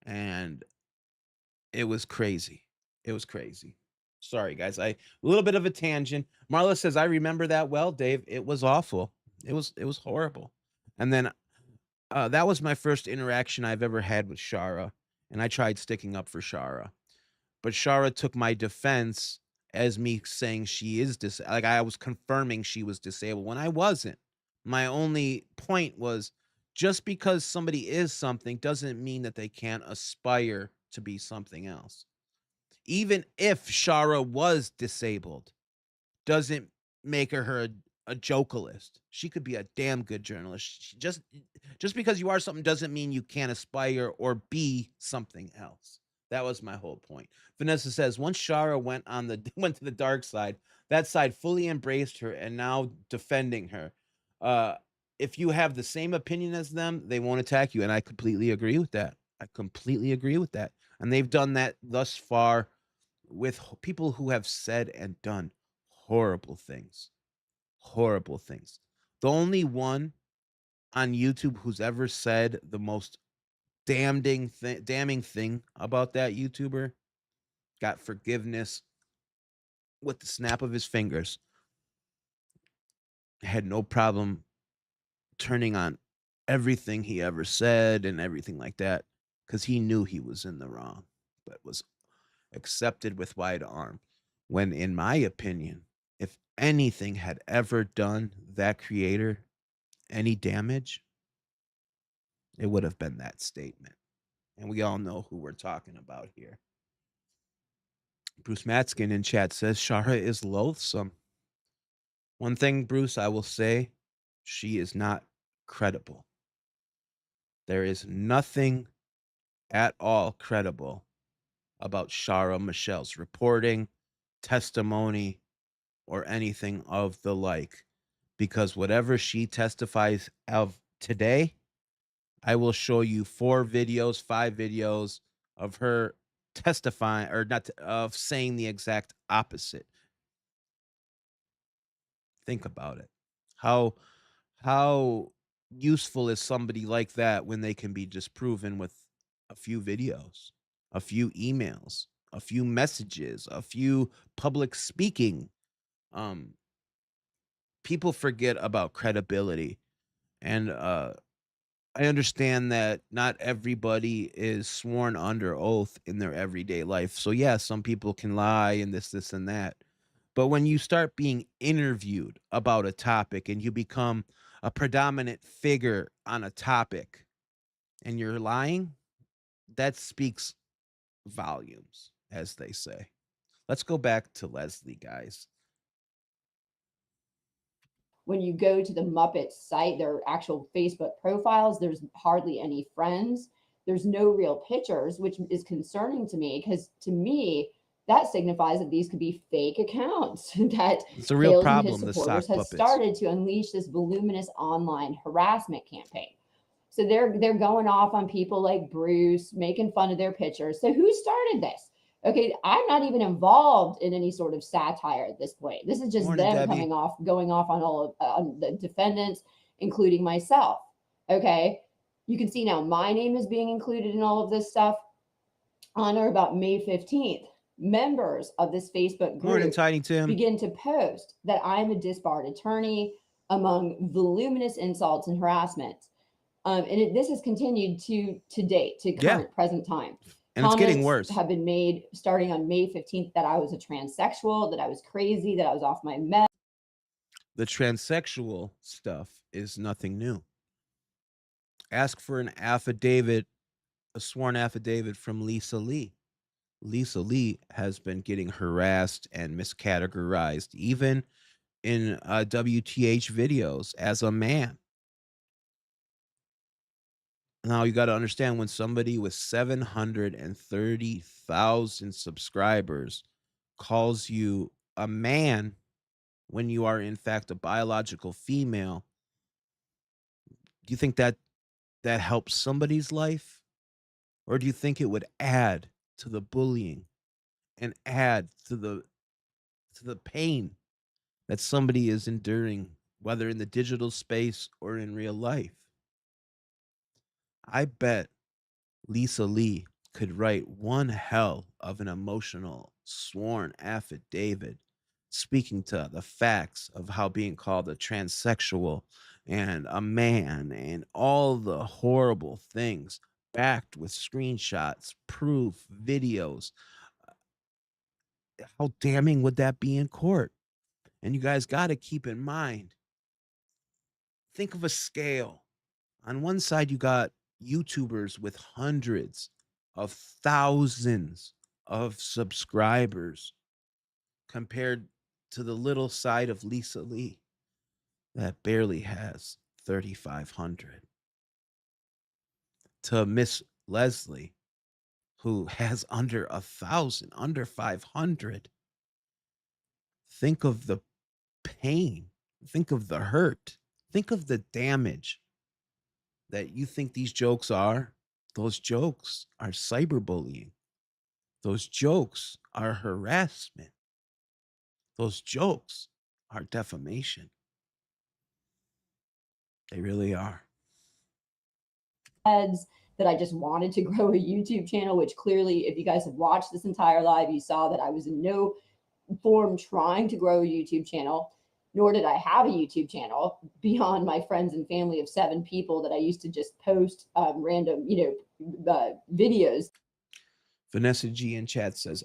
And it was crazy. It was crazy. Sorry, guys. A little bit of a tangent. Marla says, I remember that well, Dave. It was awful. It was horrible. And then That was my first interaction I've ever had with Shara, and I tried sticking up for Shara. But Shara took my defense as me saying she is like I was confirming she was disabled when I wasn't. My only point was just because somebody is something doesn't mean that they can't aspire to be something else. Even if Shara was disabled, doesn't make her a jokelist. She could be a damn good journalist. Just because you are something doesn't mean you can't aspire or be something else. That was my whole point. Vanessa says once Shara went went to the dark side, that side fully embraced her and now defending her. If you have the same opinion as them, they won't attack you, and I completely agree with that. I completely agree with that, and they've done that thus far with people who have said and done horrible things. Horrible things. The only one on YouTube who's ever said the most damning thing about that YouTuber got forgiveness with the snap of his fingers. Had no problem turning on everything he ever said and everything like that because he knew he was in the wrong, but was accepted with wide arm. When, in my opinion, if anything had ever done that creator any damage, it would have been that statement. And we all know who we're talking about here. Bruce Matskin in chat says Shara is loathsome. One thing, Bruce, I will say, she is not credible. There is nothing at all credible about Shara Michelle's reporting, testimony, or anything of the like. Because whatever she testifies of today, I will show you 4 videos, 5 videos of her testifying or not of saying the exact opposite. Think about it. How useful is somebody like that when they can be disproven with a few videos, a few emails, a few messages, a few public speaking? People forget about credibility, and I understand that not everybody is sworn under oath in their everyday life. So yeah, some people can lie and this and that. But when you start being interviewed about a topic and you become a predominant figure on a topic and you're lying, that speaks volumes, as they say. Let's go back to Leslie, guys. When you go to the Muppets site, their actual Facebook profiles, there's hardly any friends. There's no real pictures, which is concerning to me because to me, that signifies that these could be fake accounts that It's a real Hales and his problem, the supporters sock has puppets. started to unleash this voluminous online harassment campaign. So they're going off on people like Bruce, making fun of their pictures. So who started this? Okay, I'm not even involved in any sort of satire at this point. This is just Morning, them Debbie. going off on all of on the defendants, including myself. Okay, you can see now my name is being included in all of this stuff. On or about May 15th, members of this Facebook Morning, group Tiny Tim. begin to post that I'm a disbarred attorney among voluminous insults and harassment. This has continued to date, to current present time. And it's getting worse. Have been made starting on May 15th that I was a transsexual, that I was crazy, that I was off my meds. The transsexual stuff is nothing new. Ask for an affidavit, a sworn affidavit from Lisa Lee. Lisa Lee has been getting harassed and miscategorized, even in WTH videos, as a man. Now, you got to understand when somebody with 730,000 subscribers calls you a man when you are, in fact, a biological female, do you think that helps somebody's life? Or do you think it would add to the bullying and add to the pain that somebody is enduring, whether in the digital space or in real life? I bet Lisa Lee could write one hell of an emotional sworn affidavit speaking to the facts of how being called a transsexual and a man and all the horrible things backed with screenshots, proof, videos. How damning would that be in court? And you guys got to keep in mind, think of a scale. On one side, you got YouTubers with hundreds of thousands of subscribers compared to the little side of Lisa Lee that barely has 3,500. To Miss Leslie, who has under 1,000, under 500. Think of the pain. Think of the hurt. Think of the damage that you think these jokes are. Those jokes are cyberbullying. Those jokes are harassment. Those jokes are defamation. They really are. Heads that I just wanted to grow a YouTube channel, which clearly, if you guys have watched this entire live, you saw that I was in no form trying to grow a YouTube channel, nor did I have a YouTube channel beyond my friends and family of 7 people that I used to just post random, videos. Vanessa G in chat says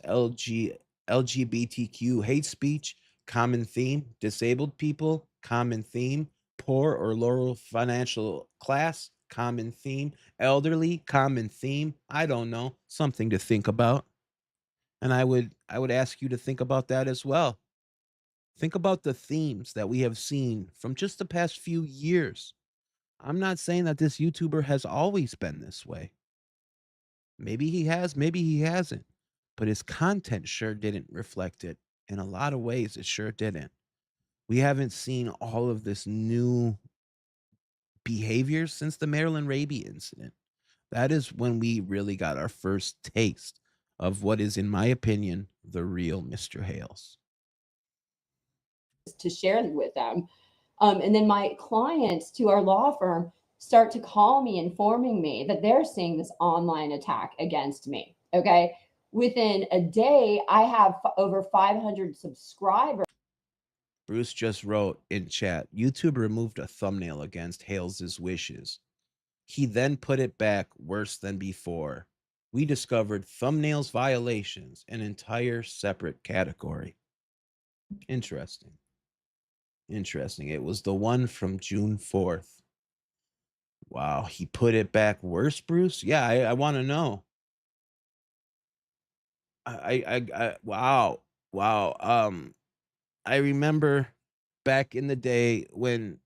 LGBTQ hate speech, common theme, disabled people, common theme, poor or lower financial class, common theme, elderly, common theme. I don't know, something to think about. And I would ask you to think about that as well. Think about the themes that we have seen from just the past few years. I'm not saying that this YouTuber has always been this way. Maybe he has, maybe he hasn't. But his content sure didn't reflect it. In a lot of ways, it sure didn't. We haven't seen all of this new behavior since the Marilyn Raby incident. That is when we really got our first taste of what is, in my opinion, the real Mr. Hales. To share with them. And then my clients to our law firm start to call me, informing me that they're seeing this online attack against me. Okay. Within a day, I have over 500 subscribers. Bruce just wrote in chat, YouTube removed a thumbnail against Hales's wishes. He then put it back worse than before. We discovered thumbnails violations, an entire separate category. Interesting. Interesting. It was the one from June 4th. Wow, he put it back worse, Bruce? Yeah, I want to know. Wow. I remember back in the day when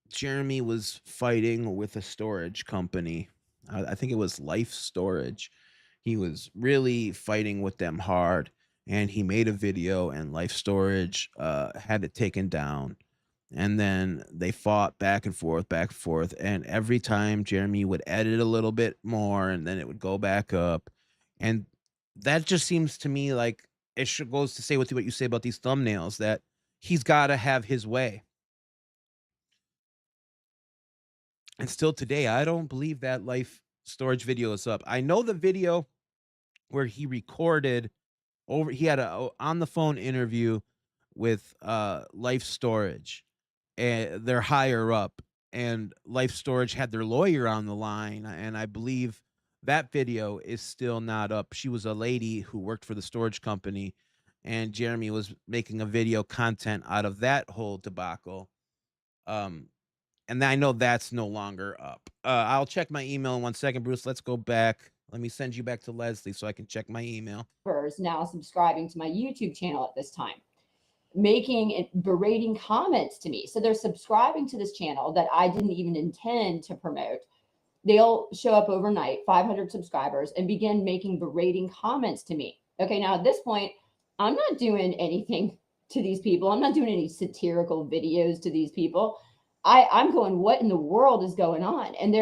Jeremy was fighting with a storage company. I think it was Life Storage. He was really fighting with them hard, and he made a video, and Life Storage had it taken down. And then they fought back and forth. And every time Jeremy would edit a little bit more, and then it would go back up. And that just seems to me like it goes to say with what you say about these thumbnails, that he's got to have his way. And still today, I don't believe that Life Storage video is up. I know the video where he recorded he had a on the phone interview with Life Storage, and they're higher up, and Life Storage had their lawyer on the line, and I believe that video is still not up. She was a lady who worked for the storage company, and Jeremy was making a video content out of that whole debacle. And I know that's no longer up. I'll check my email in 1 second, Bruce. Let's go back. Let me send you back to Leslie so I can check my email. Now subscribing to my YouTube channel at this time, making and berating comments to me. So they're subscribing to this channel that I didn't even intend to promote. They'll show up overnight, 500 subscribers, and begin making berating comments to me. Okay, now at this point, I'm not doing anything to these people. I'm not doing any satirical videos to these people. I'm going, what in the world is going on? And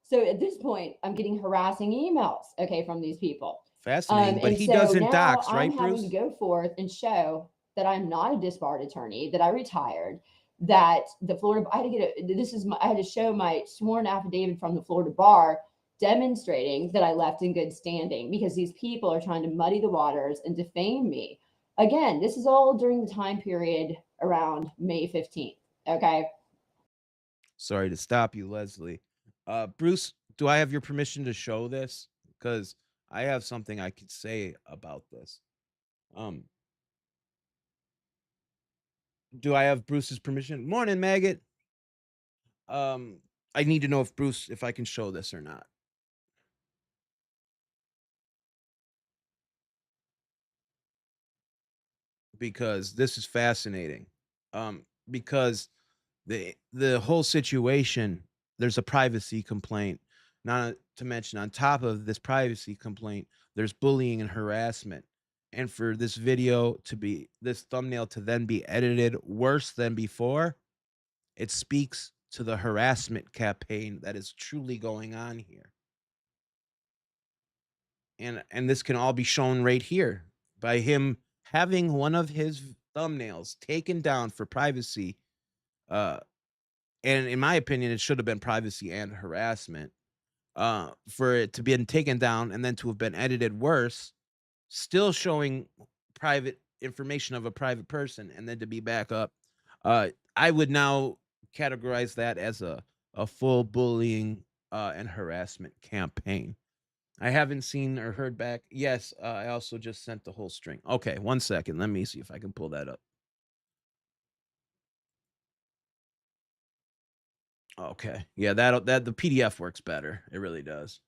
so at this point, I'm getting harassing emails, okay, from these people. Fascinating, but he doesn't dox, right, I'm Bruce? having to go forth and show that I'm not a disbarred attorney, that I retired, that the Florida, I had to show my sworn affidavit from the Florida bar demonstrating that I left in good standing, because these people are trying to muddy the waters and defame me. Again, this is all during the time period around May 15th, okay? Sorry to stop you, Leslie. Bruce, do I have your permission to show this? Because I have something I could say about this. Um, do I have Bruce's permission? Morning, Maggot. Um, I need to know if Bruce, if I can show this or not. Because this is fascinating. Because the whole situation, there's a privacy complaint. Not to mention, on top of this privacy complaint, there's bullying and harassment. And for this video to be, this thumbnail to then be edited worse than before, it speaks to the harassment campaign that is truly going on here. And this can all be shown right here by him having one of his thumbnails taken down for privacy. And in my opinion, it should have been privacy and harassment. For it to be taken down and then to have been edited worse, still showing private information of a private person, and then to be back up. I would now categorize that as a full bullying and harassment campaign. I haven't seen or heard back. Yes, I also just sent the whole string. Okay, 1 second. Let me see if I can pull that up. Okay. Yeah, that the PDF works better. It really does.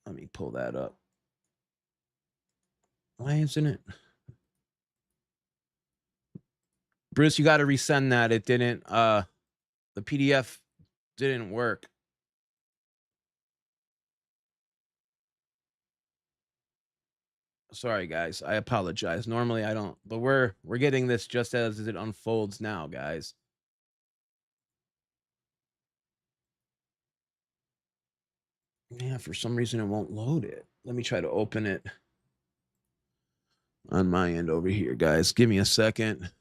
Let me pull that up. Why isn't it? Bruce, you got to resend that. It didn't the PDF didn't work. Sorry guys, I apologize. Normally I don't, but we're getting this just as it unfolds now, guys. Yeah, for some reason it won't load it. Let me try to open it on my end over here, guys. Give me a second.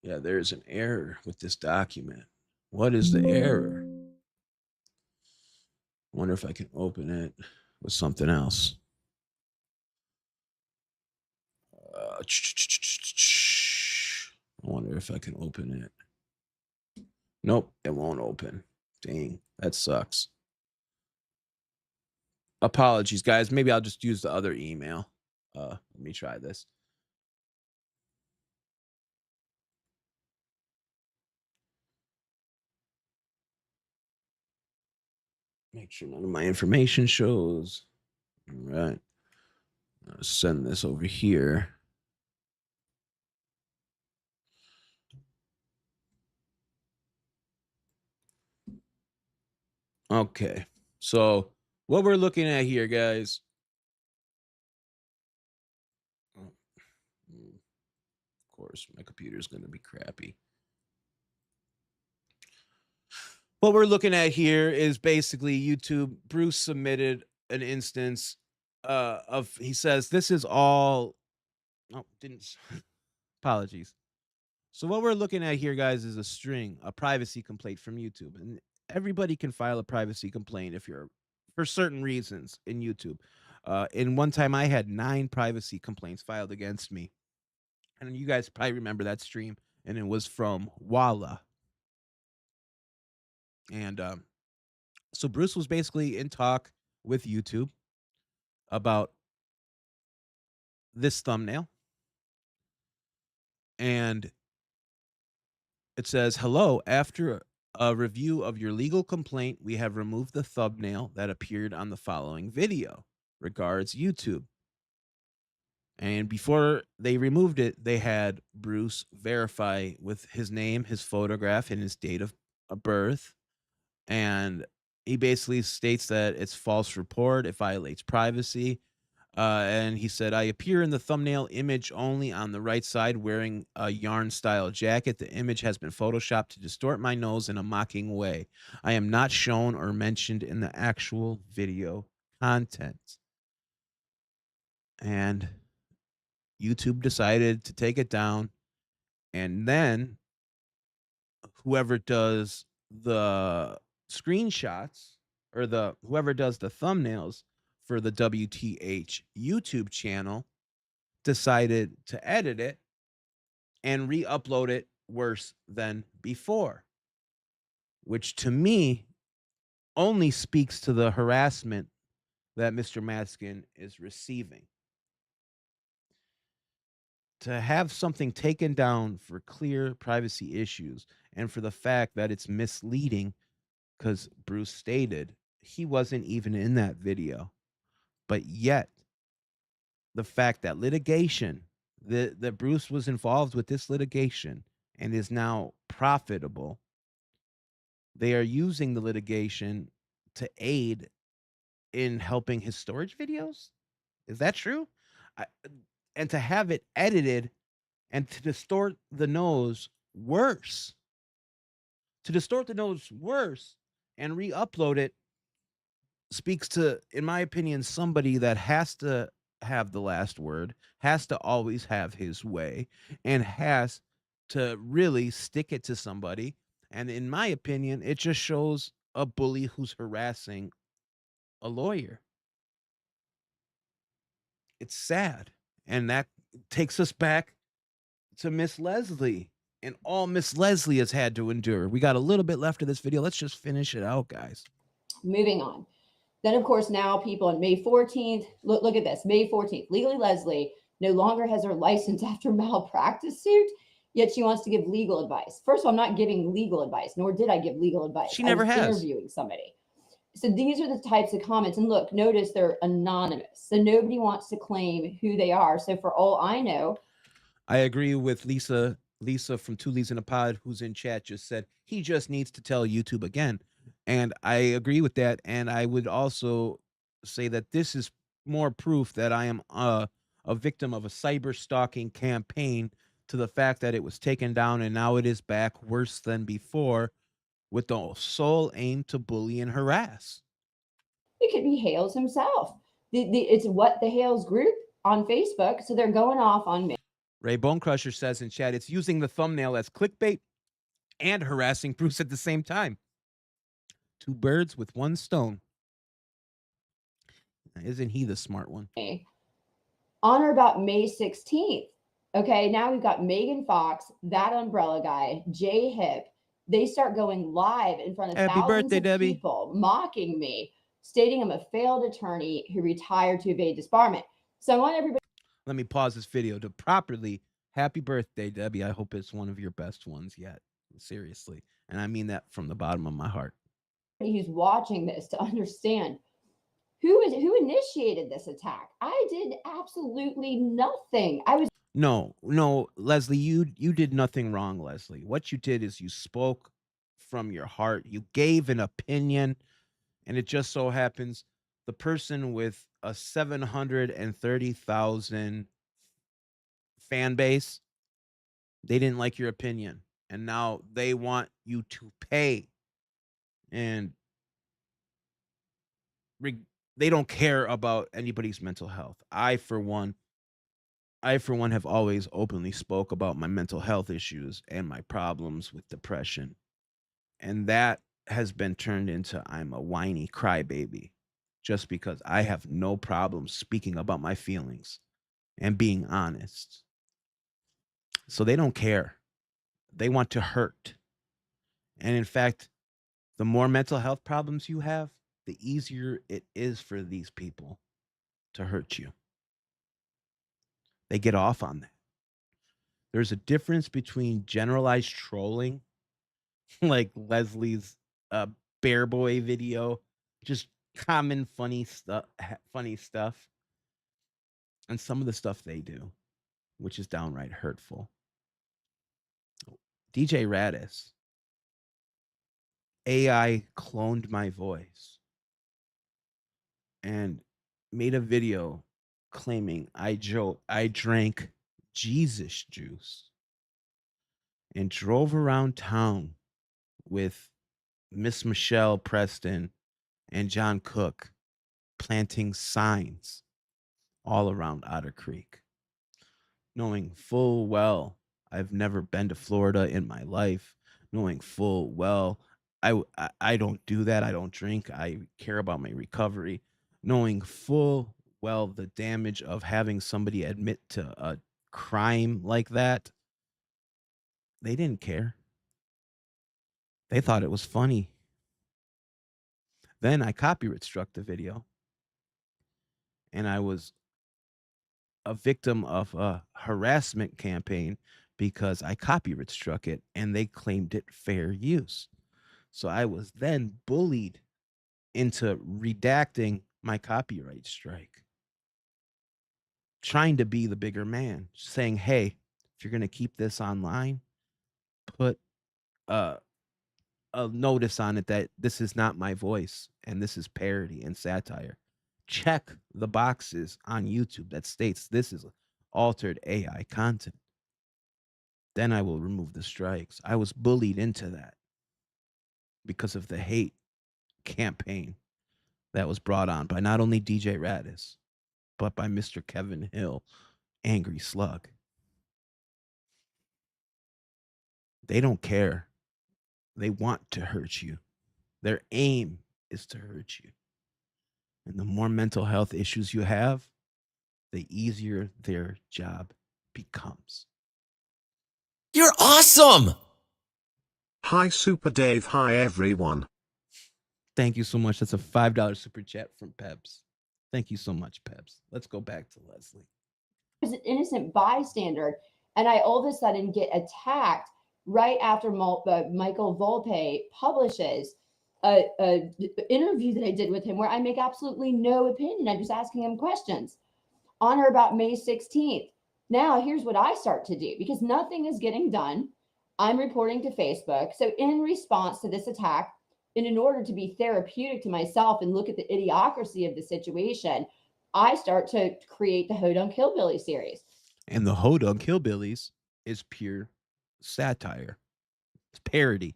Yeah, there's an error with this document. What is the error? Wonder if I can open it with something else. I wonder if I can open it. Nope, it won't open. Dang, that sucks. Apologies, guys. Maybe I'll just use the other email. Let me try this. Make sure none of my information shows. All right. I'll send this over here. Okay. So what we're looking at here, guys. Of course, my computer is going to be crappy. What we're looking at here is basically YouTube. Bruce submitted an instance of, he says, this is all, oh, didn't, apologies. So what we're looking at here, guys, is a string, a privacy complaint from YouTube. And everybody can file a privacy complaint if you're, for certain reasons in YouTube. In one time I had 9 privacy complaints filed against me. And you guys probably remember that stream, and it was from Walla. And so Bruce was basically in talk with YouTube about this thumbnail. And it says, hello, after a review of your legal complaint, we have removed the thumbnail that appeared on the following video. Regards, YouTube. And before they removed it, they had Bruce verify with his name, his photograph, and his date of birth. And he basically states that it's false report, it violates privacy. And he said, I appear in the thumbnail image only on the right side wearing a yarn style jacket. The image has been photoshopped to distort my nose in a mocking way. I am not shown or mentioned in the actual video content. And YouTube decided to take it down. And then whoever does the screenshots, or whoever does the thumbnails for the WTH YouTube channel, decided to edit it and re-upload it worse than before, which to me only speaks to the harassment that Mr. Maskin is receiving. To have something taken down for clear privacy issues and for the fact that it's misleading, because Bruce stated he wasn't even in that video, but yet the fact that litigation, that Bruce was involved with this litigation and is now profitable, they are using the litigation to aid in helping his storage videos. Is that true? I, and to have it edited and to distort the nose worse, and re-upload it speaks to, in my opinion, somebody that has to have the last word, has to always have his way, and has to really stick it to somebody. And in my opinion, it just shows a bully who's harassing a lawyer. It's sad. And that takes us back to Miss Leslie and all Miss Leslie has had to endure. We got a little bit left of this video. Let's just finish it out, guys. Moving on. Then, of course, now people on May 14th, look at this, May 14th, Legally Leslie no longer has her license after malpractice suit, yet she wants to give legal advice. First of all, I'm not giving legal advice, nor did I give legal advice. She never has. Interviewing somebody. So these are the types of comments. And look, notice they're anonymous. So nobody wants to claim who they are. So for all I know, I agree with Lisa from Two Leaves in a Pod, who's in chat, just said he just needs to tell YouTube again. And I agree with that. And I would also say that this is more proof that I am a victim of a cyber stalking campaign, to the fact that it was taken down and now it is back worse than before, with the sole aim to bully and harass. it could be Hales himself. It's what the Hales group on Facebook. So they're going off on me. Ray Bone Crusher says in chat, it's using the thumbnail as clickbait and harassing Bruce at the same time. Two birds with one stone. Isn't he the smart one? On or about May 16th. Okay, now we've got Megan Fox, that umbrella guy, Jay Hip. They start going live in front of thousands of people, mocking me, stating I'm a failed attorney who retired to evade disbarment. So I want everybody. Let me pause this video to properly happy birthday, Debbie. I hope it's one of your best ones yet. Seriously. And I mean that from the bottom of my heart. Who's watching this to understand who initiated this attack. I did absolutely nothing. No, Leslie, you did nothing wrong, Leslie. What you did is you spoke from your heart. You gave an opinion, and it just so happens the person with a 730,000 fan base, they didn't like your opinion, and now they want you to pay. And they don't care about anybody's mental health. I for one have always openly spoke about my mental health issues and my problems with depression. And that has been turned into I'm a whiny crybaby, just because I have no problem speaking about my feelings and being honest. So they don't care. They want to hurt. And in fact, the more mental health problems you have, the easier it is for these people to hurt you. They get off on that. There's a difference between generalized trolling, like Leslie's Bear Boy video, just common funny stuff, and some of the stuff they do, which is downright hurtful. DJ Radis, AI cloned my voice and made a video claiming I drank Jesus juice and drove around town with Miss Michelle Preston and John Cook, planting signs all around Otter Creek, knowing full well I've never been to Florida in my life, knowing full well I don't do that. I don't drink. I care about my recovery, knowing full well, the damage of having somebody admit to a crime like that, they didn't care. They thought it was funny. Then I copyright struck the video, and I was a victim of a harassment campaign because I copyright struck it and they claimed it fair use. So I was then bullied into redacting my copyright strike, trying to be the bigger man, saying, hey, if you're going to keep this online, put a notice on it that this is not my voice and this is parody and satire. Check the boxes on YouTube that states this is altered AI content. Then I will remove the strikes. I was bullied into that because of the hate campaign that was brought on by not only DJ Radis, but by Mr. Kevin Hill, Angry Slug. They don't care. They want to hurt you. Their aim is to hurt you. And the more mental health issues you have, the easier their job becomes. You're awesome! Hi, Supa Dave. Hi, everyone. Thank you so much. That's a $5 super chat from Peps. Thank you so much, Peps. Let's go back to Leslie. Was an innocent bystander, and I all of a sudden get attacked right after Michael Volpe publishes a interview that I did with him where I make absolutely no opinion. I'm just asking him questions on or about May 16th. Now, here's what I start to do because nothing is getting done. I'm reporting to Facebook. So in response to this attack, and in order to be therapeutic to myself and look at the idiocracy of the situation, I start to create the Hodunk Hillbilly series. And the Hodunk Hillbillies is pure satire. It's parody.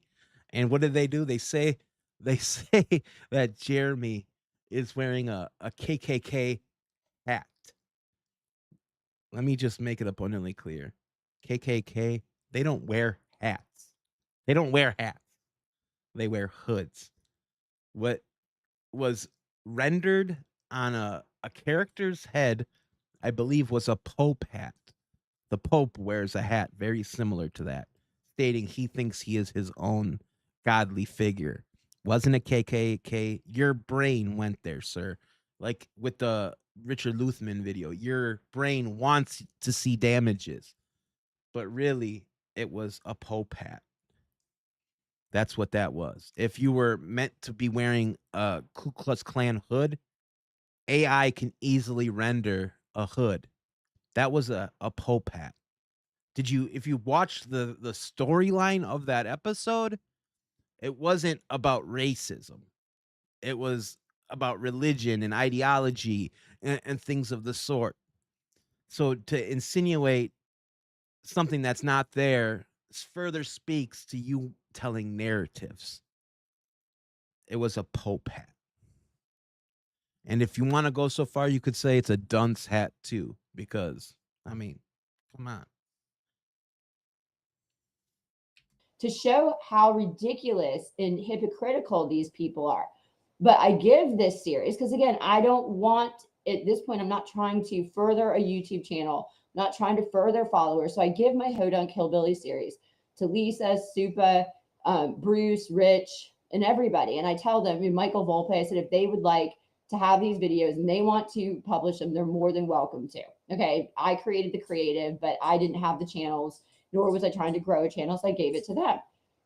And what do? They say that Jeremy is wearing a KKK hat. Let me just make it abundantly clear. KKK, they don't wear hats. They don't wear hats. They wear hoods. What was rendered on a character's head, I believe, was a Pope hat. The Pope wears a hat very similar to that, stating he thinks he is his own godly figure. Wasn't a KKK. Your brain went there, sir. Like with the Richard Luthman video, your brain wants to see damages, but really it was a Pope hat. That's what that was. If you were meant to be wearing a Ku Klux Klan hood, AI can easily render a hood. That was a Pope hat. If you watched the storyline of that episode, it wasn't about racism. It was about religion and ideology and things of the sort. So to insinuate something that's not there further speaks to you telling narratives. It was a Pope hat. And if you want to go so far, you could say it's a dunce hat too, because, I mean, come on. To show how ridiculous and hypocritical these people are. But I give this series because, again, I don't want, at this point, I'm not trying to further a YouTube channel, not trying to further followers. So I give my Hodunk Hillbilly series to Lisa, Supa, Bruce, Rich, and everybody. And I tell them, I mean, Michael Volpe, I said, if they would like to have these videos and they want to publish them, they're more than welcome to. Okay, I created the creative, but I didn't have the channels, nor was I trying to grow a channel, so I gave it to them.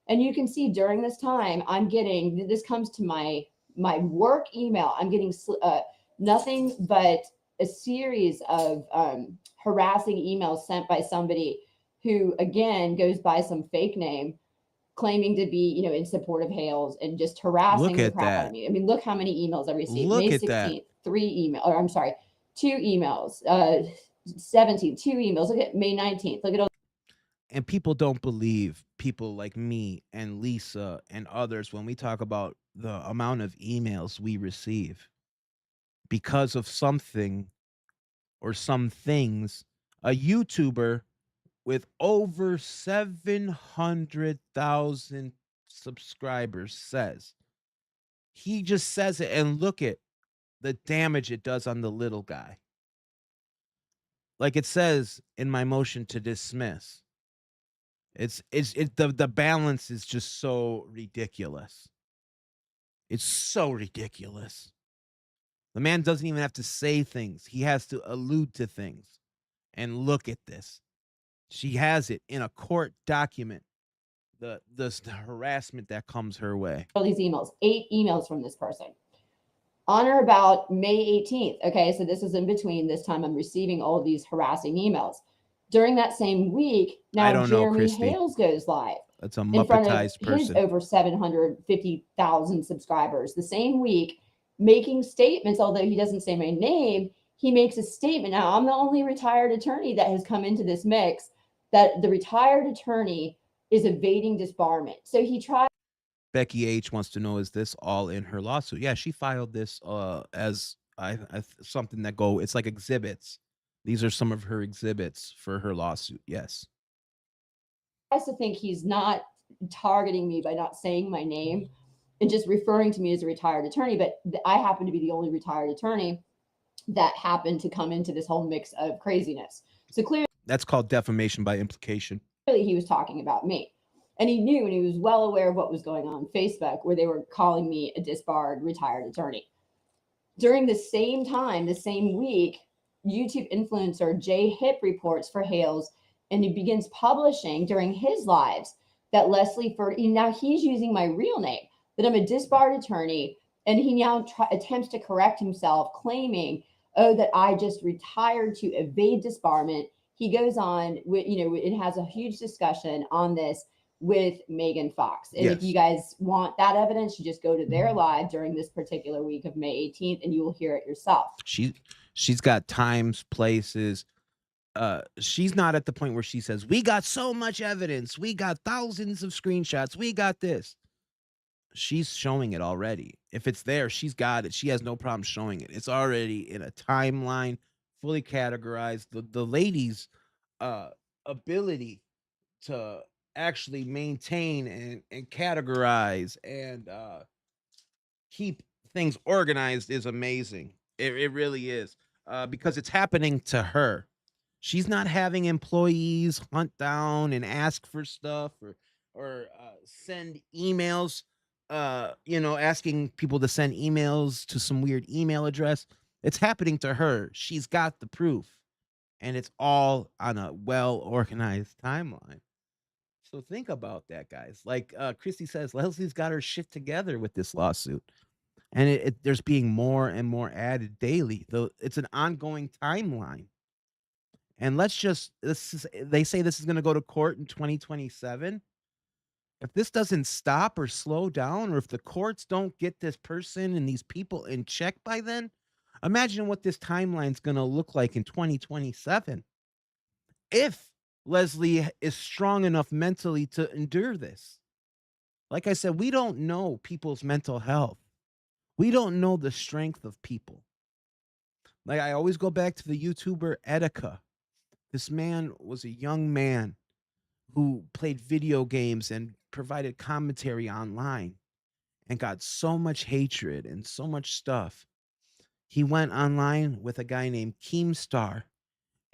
And you can see during this time, I'm getting, this comes to my work email, I'm getting nothing but a series of harassing emails sent by somebody who, again, goes by some fake name, claiming to be, in support of Hales and just harassing the crap out of me. I mean, look how many emails I received. Look May at 16th, that. 2 emails. 17th, 2 emails. Look at May 19th. Look at all. And people don't believe people like me and Lisa and others when we talk about the amount of emails we receive because of something or some things. A YouTuber with over 700,000 subscribers says. He just says it, and look at the damage it does on the little guy. Like it says in my motion to dismiss, the balance is just so ridiculous. It's so ridiculous. The man doesn't even have to say things. He has to allude to things. And look at this. She has it in a court document. The harassment that comes her way. All these emails, 8 emails from this person. On or about May 18th. Okay, so this is in between this time I'm receiving all of these harassing emails. During that same week, now Jeremy Hales goes live. That's a in front of Muppetized person. His over 750,000 subscribers. The same week, making statements, although he doesn't say my name, he makes a statement. Now, I'm the only retired attorney that has come into this mix, that the retired attorney is evading disbarment. So he tried. Becky H wants to know, is this all in her lawsuit? Yeah, she filed this as something that it's like exhibits. These are some of her exhibits for her lawsuit. Yes. I also think he's not targeting me by not saying my name and just referring to me as a retired attorney, but I happen to be the only retired attorney that happened to come into this whole mix of craziness. So clearly that's called defamation by implication. He was talking about me. And he knew, and he was well aware of what was going on Facebook, where they were calling me a disbarred retired attorney. During the same time, the same week, YouTube influencer Jay Hip reports for Hales, and he begins publishing during his lives that Leslie Ferdy, now he's using my real name, that I'm a disbarred attorney, and he now attempts to correct himself, claiming, oh, that I just retired to evade disbarment. He goes on with, it has a huge discussion on this with Megan Fox. And if you guys want that evidence, you just go to their live during this particular week of May 18th and you will hear it yourself. She's got times, places. She's not at the point where she says, we got so much evidence. We got thousands of screenshots. We got this. She's showing it already. If it's there, she's got it. She has no problem showing it. It's already in a timeline, fully categorized. The lady's ability to actually maintain and categorize and keep things organized is amazing. It really is, because it's happening to her. She's not having employees hunt down and ask for stuff or send emails, asking people to send emails to some weird email address. It's happening to her. She's got the proof, and it's all on a well-organized timeline. So think about that, guys. Like Christy says, Leslie's got her shit together with this lawsuit. And there's being more and more added daily. Though it's an ongoing timeline. And they say this is going to go to court in 2027. If this doesn't stop or slow down, or if the courts don't get this person and these people in check by then, imagine what this timeline is going to look like in 2027. If Leslie is strong enough mentally to endure this. Like I said, we don't know people's mental health. We don't know the strength of people. Like I always go back to the YouTuber Etika. This man was a young man who played video games and provided commentary online and got so much hatred and so much stuff. He went online with a guy named Keemstar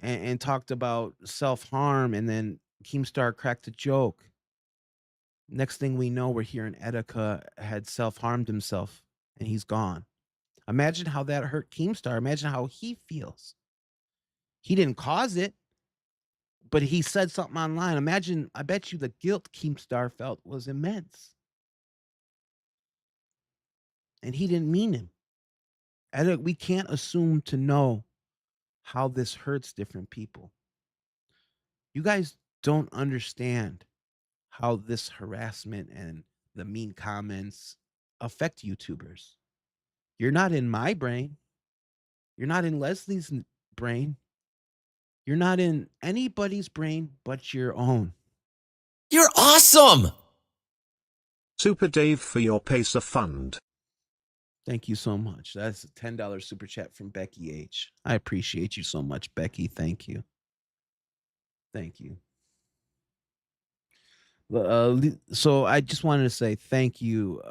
and talked about self-harm, and then Keemstar cracked a joke. Next thing we know, we're hearing Etika had self-harmed himself, and he's gone. Imagine how that hurt Keemstar. Imagine how he feels. He didn't cause it, but he said something online. Imagine, I bet you the guilt Keemstar felt was immense. And he didn't mean him. And we can't assume to know how this hurts different people. You guys don't understand how this harassment and the mean comments affect YouTubers. You're not in my brain. You're not in Leslie's brain. You're not in anybody's brain but your own. You're awesome! Supa Dave for your Pacer Fund. Thank you so much. That's a $10 super chat from Becky H. I appreciate you so much, Becky. Thank you. Thank you. So I just wanted to say thank you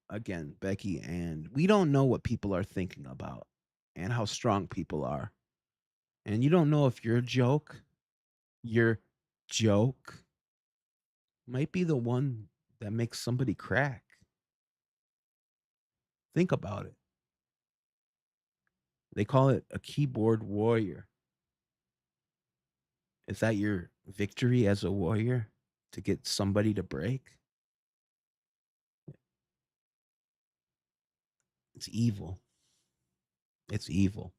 again, Becky, and we don't know what people are thinking about and how strong people are. And you don't know if your joke might be the one that makes somebody crack. Think about it. They call it a keyboard warrior. Is that your victory as a warrior to get somebody to break? It's evil. It's evil.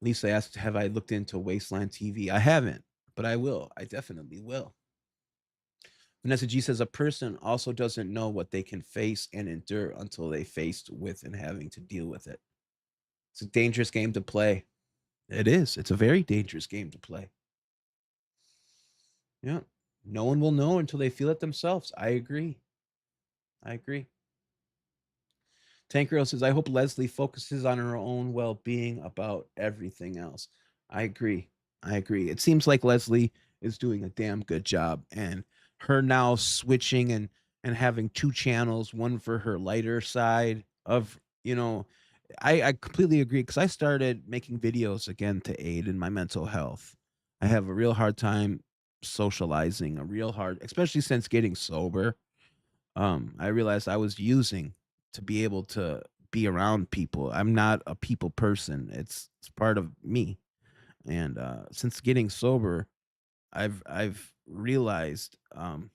Lisa asked, have I looked into Wasteland TV? I haven't, but I will. I definitely will. Vanessa G says, a person also doesn't know what they can face and endure until they faced with and having to deal with it. It's a dangerous game to play. It is. It's a very dangerous game to play. Yeah. No one will know until they feel it themselves. I agree. I agree. Tank Girl says, I hope Leslie focuses on her own well-being about everything else. I agree. I agree. It seems like Leslie is doing a damn good job, and her now switching and having two channels, one for her lighter side of, I completely agree, because I started making videos again to aid in my mental health. I have a real hard time socializing, especially since getting sober. I realized I was using to be able to be around people. I'm not a people person. It's part of me. And since getting sober, I've realized that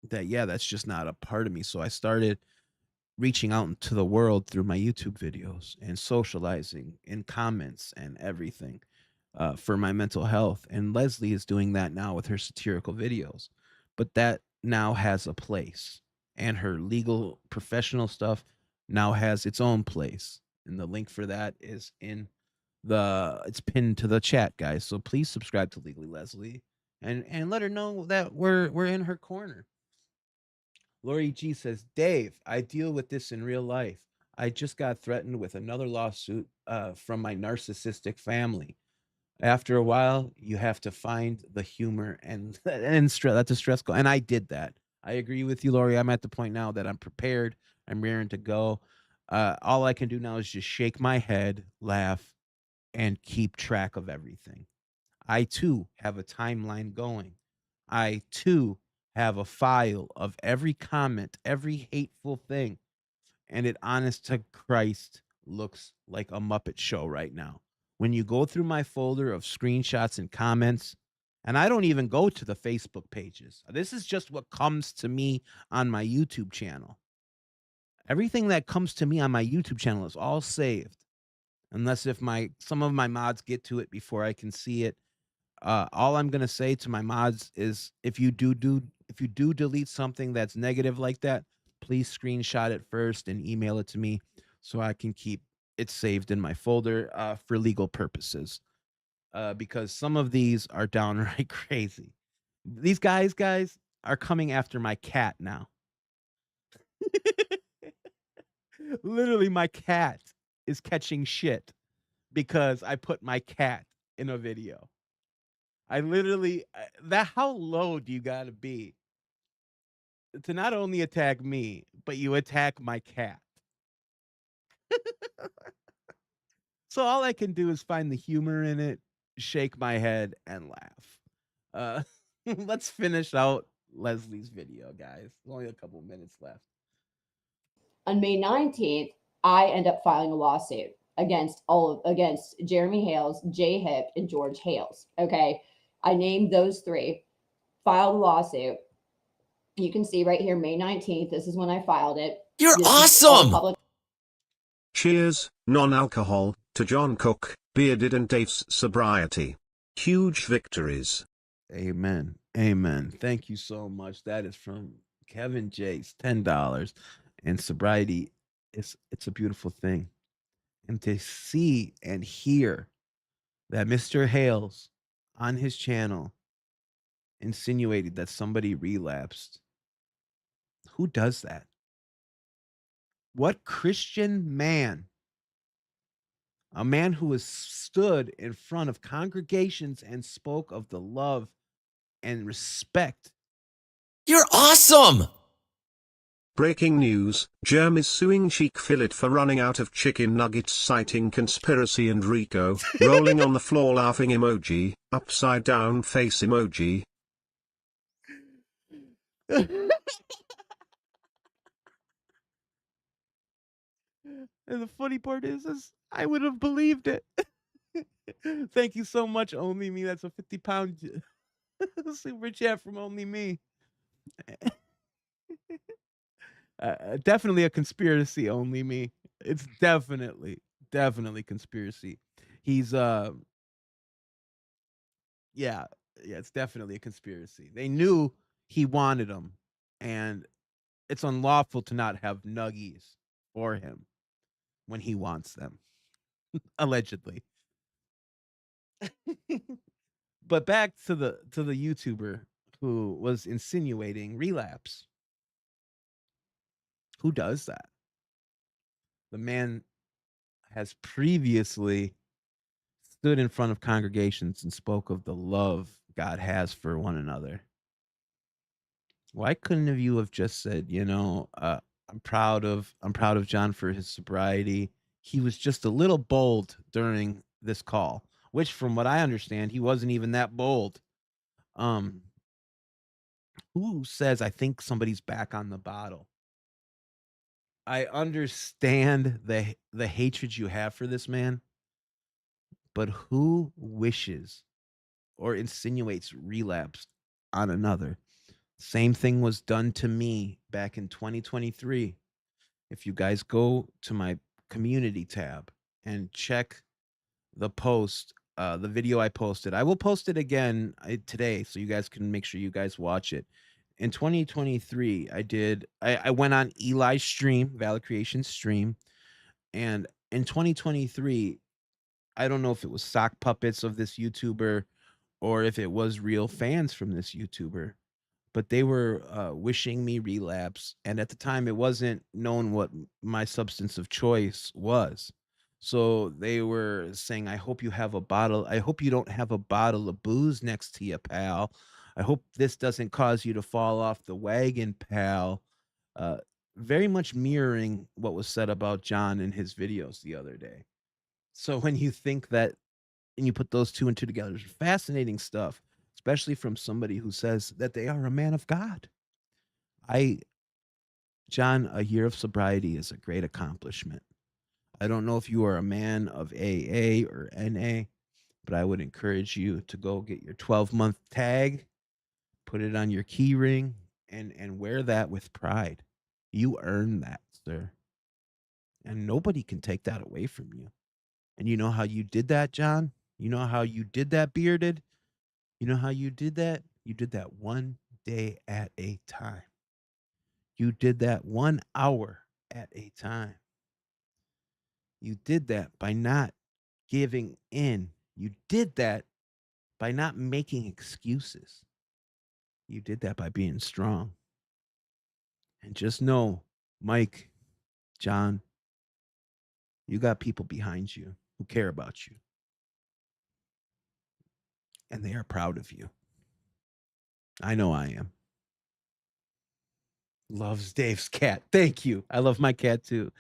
that's just not a part of me. So I started reaching out into the world through my YouTube videos and socializing in comments and everything for my mental health. And Leslie is doing that now with her satirical videos, but that now has a place, and her legal professional stuff now has its own place. And the link for that is it's pinned to the chat, guys. So please subscribe to Legally Leslie and let her know that we're in her corner. Lori G says, Dave, I deal with this in real life. I just got threatened with another lawsuit from my narcissistic family. After a while, you have to find the humor and that's a stress goal. And I did that. I agree with you, Lori. I'm at the point now that I'm prepared. I'm raring to go. All I can do now is just shake my head, laugh, and keep track of everything. I too have a timeline going. I too have a file of every comment, every hateful thing. And it, honest to Christ, looks like a Muppet show right now. When you go through my folder of screenshots and comments, and I don't even go to the Facebook pages. This is just what comes to me on my YouTube channel. Everything that comes to me on my YouTube channel is all saved. Unless if some of my mods get to it before I can see it. All I'm gonna say to my mods is, if you do delete something that's negative like that, please screenshot it first and email it to me so I can keep it saved in my folder for legal purposes. Because some of these are downright crazy. These guys are coming after my cat now. Literally, my cat is catching shit because I put my cat in a video. I literally, how low do you gotta be to not only attack me, but you attack my cat? So all I can do is find the humor in it, shake my head, and laugh. Let's finish out Leslie's video, guys. Only a couple minutes left. On May 19th, I end up filing a lawsuit against Jeremy Hales, Jay Hip, and George Hales. Okay. I named those three, filed a lawsuit. You can see right here, May 19th. This is when I filed it. You're This is all awesome! public. Cheers, non-alcohol, to John Cook, Bearded and Dave's sobriety. Huge victories. Amen. Amen. Thank you so much. That is from Kevin Jace, $10. And sobriety, it's a beautiful thing. And to see and hear that Mr. Hales on his channel insinuated that somebody relapsed. Who does that? What Christian man, a man who has stood in front of congregations and spoke of the love and respect? You're awesome! Breaking news, Germ is suing Chic Fillet for running out of chicken nuggets, citing conspiracy and Rico. Rolling on the floor laughing emoji, upside down face emoji. And the funny part is I would have believed it. Thank you so much, Only Me. That's a 50-pound super chat from Only Me. Definitely a conspiracy, Only Me. It's definitely conspiracy. He's yeah, it's definitely a conspiracy. They knew he wanted them, and it's unlawful to not have nuggies for him when he wants them, allegedly. But back to the YouTuber who was insinuating relapse. Who does that? The man has previously stood in front of congregations and spoke of the love God has for one another. Why couldn't you have just said, I'm proud of John for his sobriety. He was just a little bold during this call, which from what I understand, he wasn't even that bold. Who says I think somebody's back on the bottle? I understand the hatred you have for this man, but who wishes or insinuates relapse on another? Same thing was done to me back in 2023. If you guys go to my community tab and check the post, the video I posted, I will post it again today so you guys can make sure you guys watch it. In 2023, I went on Eli's stream, Valid Creation's stream, and in 2023, I don't know if it was sock puppets of this YouTuber or if it was real fans from this YouTuber, but they were wishing me relapse. And at the time, it wasn't known what my substance of choice was. So they were saying, I hope you don't have a bottle of booze next to you, pal. I hope this doesn't cause you to fall off the wagon, pal. Uh, Very much mirroring what was said about John in his videos the other day. So when you think that and you put those two and two together, it's fascinating stuff, especially from somebody who says that they are a man of God. John, a year of sobriety is a great accomplishment. I don't know if you are a man of AA or NA, but I would encourage you to go get your 12-month tag, put it on your key ring, and wear that with pride. You earn that, sir. And nobody can take that away from you. And you know how you did that, John? You know how you did that, Bearded? You know how you did that? You did that one day at a time. You did that 1 hour at a time. You did that by not giving in. You did that by not making excuses. You did that by being strong. And just know, Mike, John, you got people behind you who care about you. And they are proud of you. I know I am. Loves Dave's cat. Thank you. I love my cat too.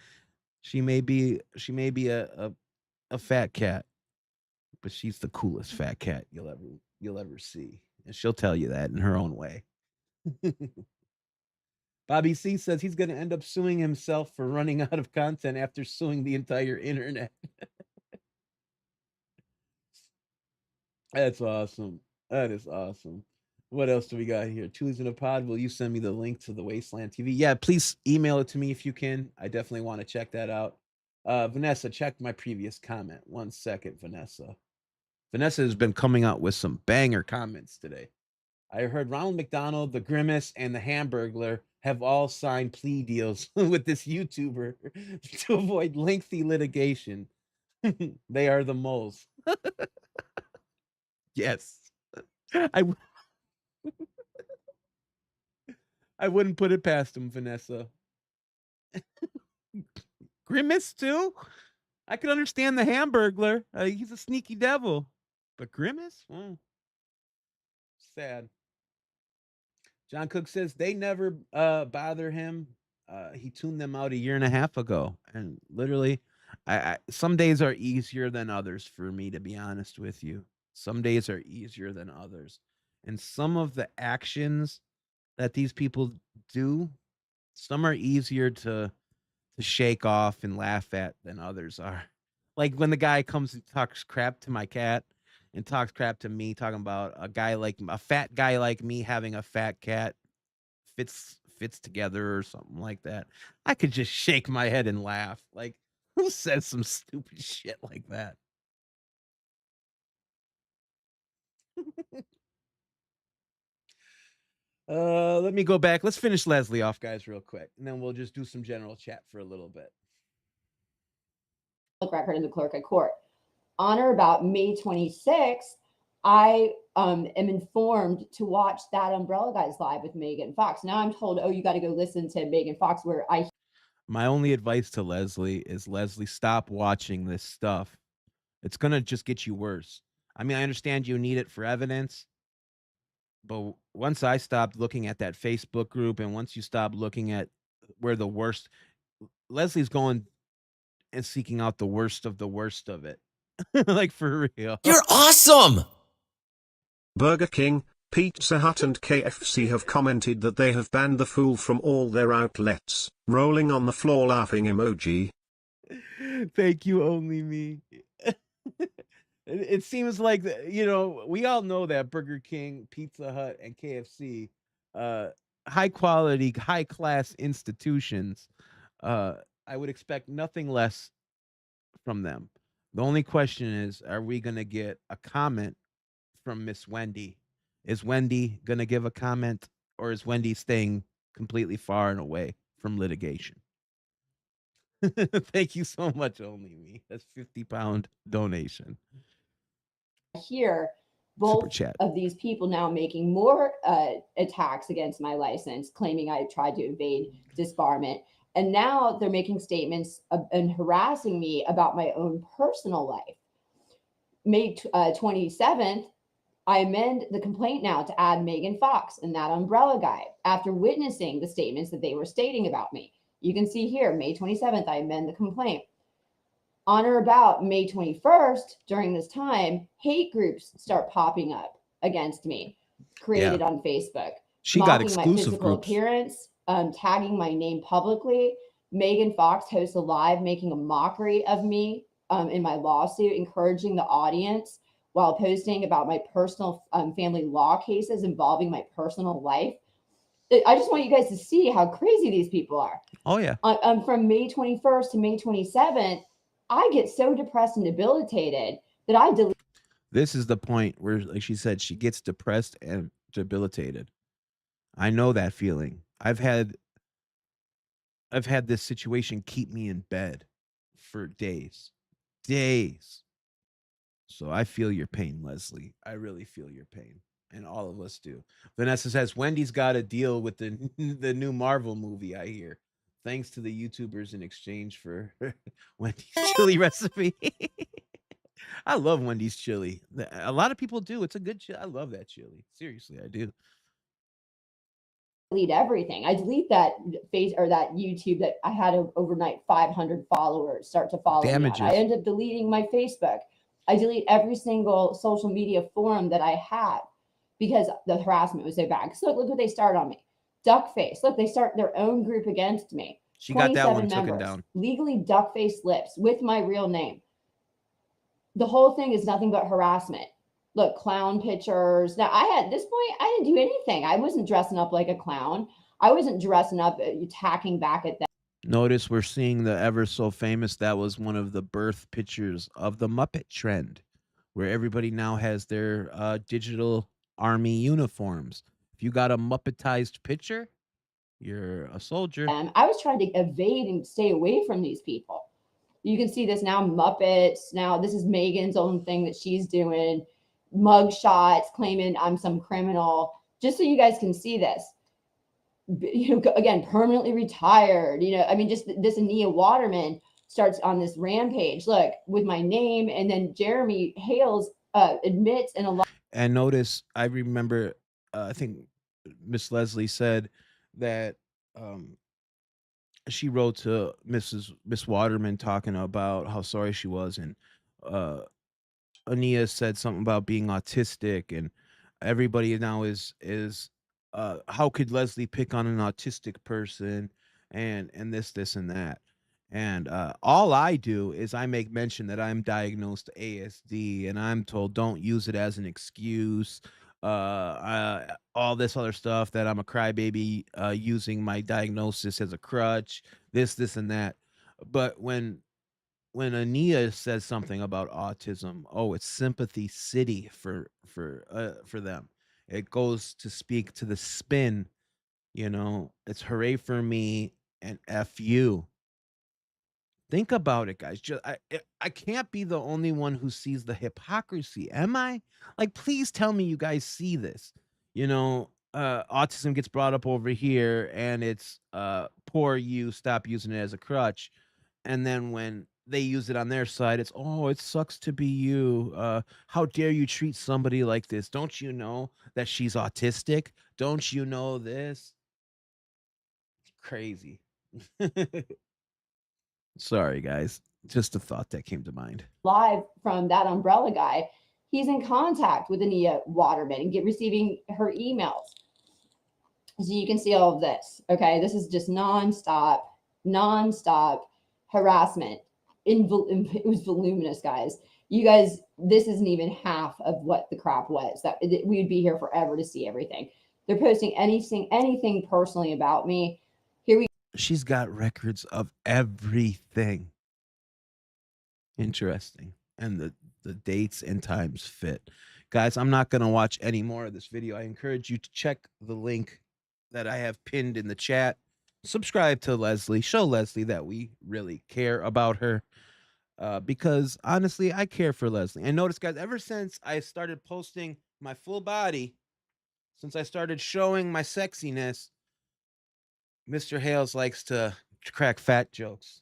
She may be a fat cat, but she's the coolest fat cat you'll ever see. And she'll tell you that in her own way. Bobby C says he's going to end up suing himself for running out of content after suing the entire internet. That's awesome. That is awesome. What else do we got here? Tulies in a pod. Will you send me the link to the Wasteland TV? Yeah, please email it to me if you can. I definitely want to check that out. Vanessa, check my previous comment. 1 second, Vanessa. Vanessa has been coming out with some banger comments today. I heard Ronald McDonald, the Grimace, and the Hamburglar have all signed plea deals with this YouTuber to avoid lengthy litigation. They are the moles. Yes. I wouldn't put it past him, Vanessa. Grimace, too? I could understand the Hamburglar. He's a sneaky devil. But Grimace? Sad. John Cook says they never bother him. He tuned them out a year and a half ago, and literally, some days are easier than others for me, to be honest with you. Some days are easier than others, and some of the actions that these people do, some are easier to shake off and laugh at than others are. Like when the guy comes and talks crap to my cat and talks crap to me, talking about a fat guy like me having a fat cat fits together or something like that. I could just shake my head and laugh. Like, who says some stupid shit like that? Let me go back. Let's finish Leslie off, guys, real quick, and then we'll just do some general chat for a little bit. Record in the clerk of court. On or about May 26th, I am informed to watch That Umbrella Guys live with Megan Fox. Now I'm told, oh, you got to go listen to Megan Fox, where My only advice to Leslie is, Leslie, stop watching this stuff. It's going to just get you worse. I mean, I understand you need it for evidence, but once I stopped looking at that Facebook group, and once you stop looking at where the worst, Leslie's going and seeking out the worst of it. Like, for real. You're awesome! Burger King, Pizza Hut and KFC have commented that they have banned the fool from all their outlets. Rolling on the floor laughing emoji. Thank you, only me. It seems like, we all know that Burger King, Pizza Hut, and KFC, high quality, high class institutions. I would expect nothing less from them. The only question is, are we going to get a comment from Miss Wendy? Is Wendy going to give a comment, or is Wendy staying completely far and away from litigation? Thank you so much, only me. That's £50 donation. hear both of these people now making more attacks against my license, claiming I tried to evade disbarment. And now they're making statements and harassing me about my own personal life. May 27th, I amend the complaint now to add Megan Fox and That Umbrella Guy after witnessing the statements that they were stating about me. You can see here, May 27th, I amend the complaint. On or about May 21st, during this time, hate groups start popping up against me, created on Facebook. She got exclusive my physical groups. Appearance, tagging my name publicly. Megan Fox hosts a live making a mockery of me in my lawsuit, encouraging the audience while posting about my personal family law cases involving my personal life. I just want you guys to see how crazy these people are. Oh, yeah. From May 21st to May 27th, I get so depressed and debilitated that I delete. This is the point where, like she said, she gets depressed and debilitated. I know that feeling. I've had this situation keep me in bed for days. So I feel your pain, Leslie. I really feel your pain, and all of us do. Vanessa says Wendy's got a deal with the new Marvel movie, I hear. Thanks to the YouTubers in exchange for Wendy's chili recipe. I love Wendy's chili. A lot of people do. It's a good chili. I love that chili. Seriously, I do. Delete everything. I delete that face or that YouTube that I had overnight 500 followers start to follow me on. I end up deleting my Facebook. I delete every single social media forum that I had because the harassment was so bad. So look what they start on me. Duckface. Look, they start their own group against me. She got that one taken down. Legally duckface lips with my real name. The whole thing is nothing but harassment. Look, clown pictures. Now, at this point, I didn't do anything. I wasn't dressing up like a clown. I wasn't dressing up, attacking back at them. Notice we're seeing the ever so famous, that was one of the birth pictures of the Muppet trend, where everybody now has their digital army uniforms. If you got a Muppetized picture, you're a soldier. And I was trying to evade and stay away from these people. You can see this now, Muppets. Now, this is Megan's own thing that she's doing. Mug shots, claiming I'm some criminal. Just so you guys can see this. Again, permanently retired. Just this Ania Waterman starts on this rampage. Look, with my name, and then Jeremy Hales admits in a lot. And notice, I remember, I think Miss Leslie said that she wrote to Miss Waterman talking about how sorry she was, and uh Ania said something about being autistic, and everybody now is how could Leslie pick on an autistic person, and this and that. And all I do is I make mention that I'm diagnosed ASD, and I'm told don't use it as an excuse. All this other stuff that I'm a crybaby, using my diagnosis as a crutch, this and that. But when Ania says something about autism, oh, it's sympathy city for them. It goes to speak to the spin, It's hooray for me and F you. Think about it, guys. I can't be the only one who sees the hypocrisy, am I? Like, please tell me you guys see this. Autism gets brought up over here, and it's poor you, stop using it as a crutch. And then when they use it on their side, it's, oh, it sucks to be you. How dare you treat somebody like this? Don't you know that she's autistic? Don't you know this? Crazy. Sorry, guys. Just a thought that came to mind. Live from that umbrella guy, he's in contact with Ania Waterman and receiving her emails. So you can see all of this. Okay, this is just nonstop harassment. It was voluminous, guys. You guys, this isn't even half of what the crap was. That we would be here forever to see everything. They're posting anything personally about me. She's got records of everything. Interesting. And the dates and times fit. Guys, I'm not going to watch any more of this video. I encourage you to check the link that I have pinned in the chat. Subscribe to Leslie. Show Leslie that we really care about her. Because honestly, I care for Leslie. And notice, guys, ever since I started posting my full body, since I started showing my sexiness, Mr. Hales likes to crack fat jokes.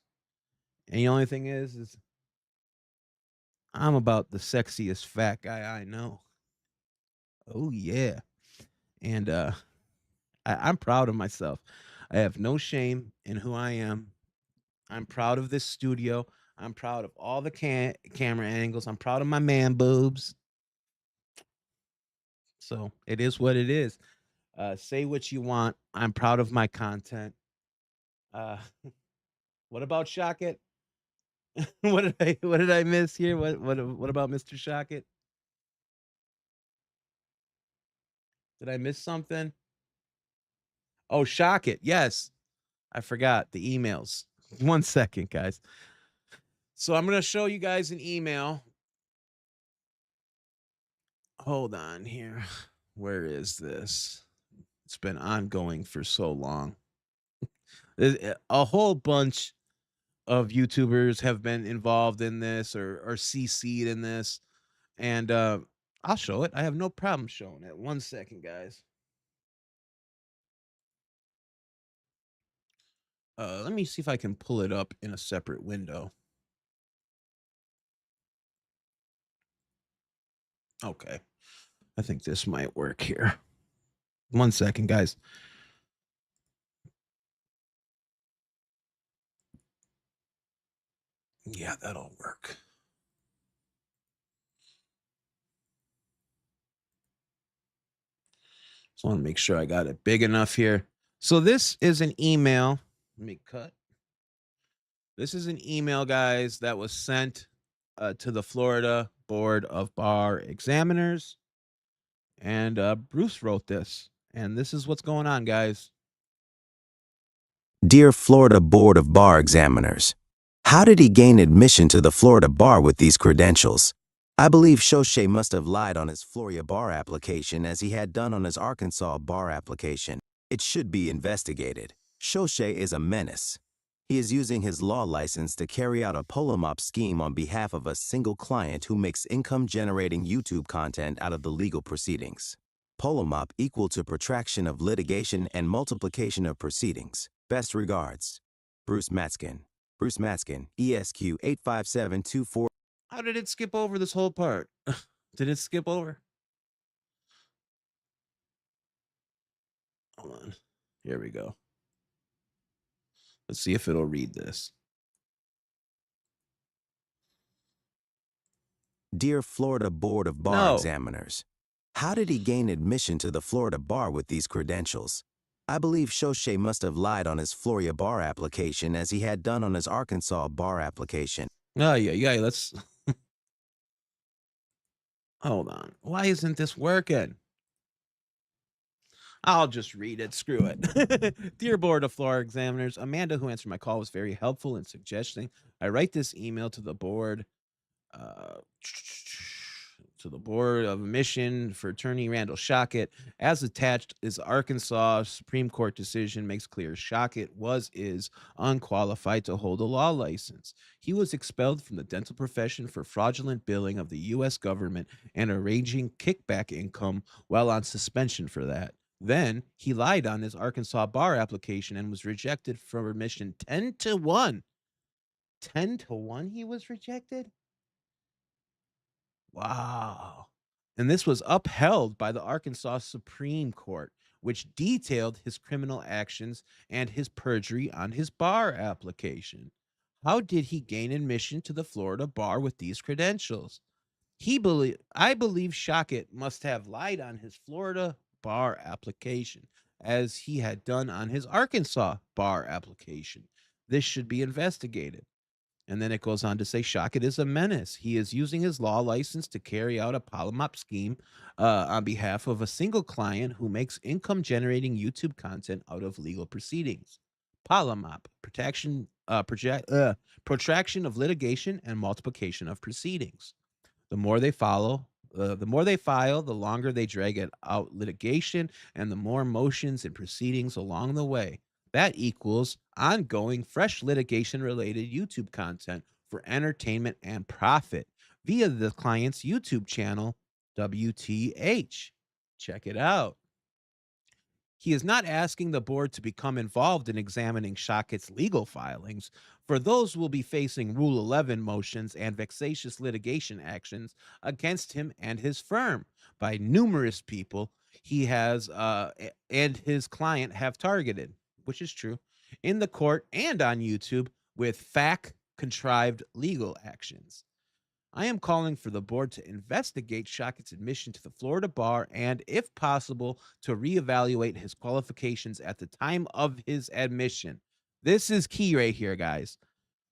And the only thing is I'm about the sexiest fat guy I know. Oh yeah. And I'm proud of myself. I have no shame in who I am. I'm proud of this studio. I'm proud of all the camera angles. I'm proud of my man boobs. So it is what it is. Say what you want. I'm proud of my content. Uh, what about Shockett? What did I miss here? What about Mr. Shockett? Did I miss something? Oh, Shockett. Yes. I forgot the emails. 1 second, guys. So I'm going to show you guys an email. Hold on here. Where is this? It's been ongoing for so long. A whole bunch of YouTubers have been involved in this or CC'd in this. And I'll show it. I have no problem showing it. 1 second, guys. Let me see if I can pull it up in a separate window. Okay. I think this might work here. 1 second, guys. Yeah, that'll work. So I want to make sure I got it big enough here. So this is an email. Let me cut. This is an email, guys, that was sent to the Florida Board of Bar Examiners. And Bruce wrote this. And this is what's going on, guys. Dear Florida Board of Bar Examiners, how did he gain admission to the Florida bar with these credentials? I believe Shoshay must have lied on his Florida bar application as he had done on his Arkansas bar application. It should be investigated. Shoshay is a menace. He is using his law license to carry out a polymop scheme on behalf of a single client who makes income-generating YouTube content out of the legal proceedings. Polymop equal to protraction of litigation and multiplication of proceedings. Best regards, Bruce Matskin. Bruce Matskin, ESQ 85724. How did it skip over this whole part? Did it skip over? Hold on. Here we go. Let's see if it'll read this. Dear Florida Board of Bar No. Examiners, how did he gain admission to the Florida bar with these credentials? I believe Shoshay must have lied on his Florida bar application as he had done on his Arkansas bar application. Oh, yeah. Let's hold on. Why isn't this working? I'll just read it. Screw it. Dear Board of Florida Examiners, Amanda, who answered my call, was very helpful in suggesting I write this email to the board. To the Board of Admission for Attorney Randall Shockett. As attached is Arkansas Supreme Court decision makes clear Shockett is unqualified to hold a law license. He was expelled from the dental profession for fraudulent billing of the U.S. government and arranging kickback income while on suspension for that. Then he lied on his Arkansas bar application and was rejected for admission 10-1. 10-1 he was rejected? Wow. And this was upheld by the Arkansas Supreme Court, which detailed his criminal actions and his perjury on his bar application. How did he gain admission to the Florida bar with these credentials? I believe Shockett must have lied on his Florida bar application, as he had done on his Arkansas bar application. This should be investigated. And then it goes on to say Shockett is a menace. He is using his law license to carry out a polymop scheme on behalf of a single client who makes income-generating YouTube content out of legal proceedings. Polymop, protraction of litigation and multiplication of proceedings. The more they file, the longer they drag it out litigation, and the more motions and proceedings along the way. That equals ongoing, fresh litigation-related YouTube content for entertainment and profit via the client's YouTube channel, WTH. Check it out. He is not asking the board to become involved in examining Shockett's legal filings, for those will be facing Rule 11 motions and vexatious litigation actions against him and his firm by numerous people he has and his client have targeted, which is true, in the court and on YouTube with contrived legal actions. I am calling for the board to investigate Shockett's admission to the Florida bar and, if possible, to reevaluate his qualifications at the time of his admission. This is key right here, guys.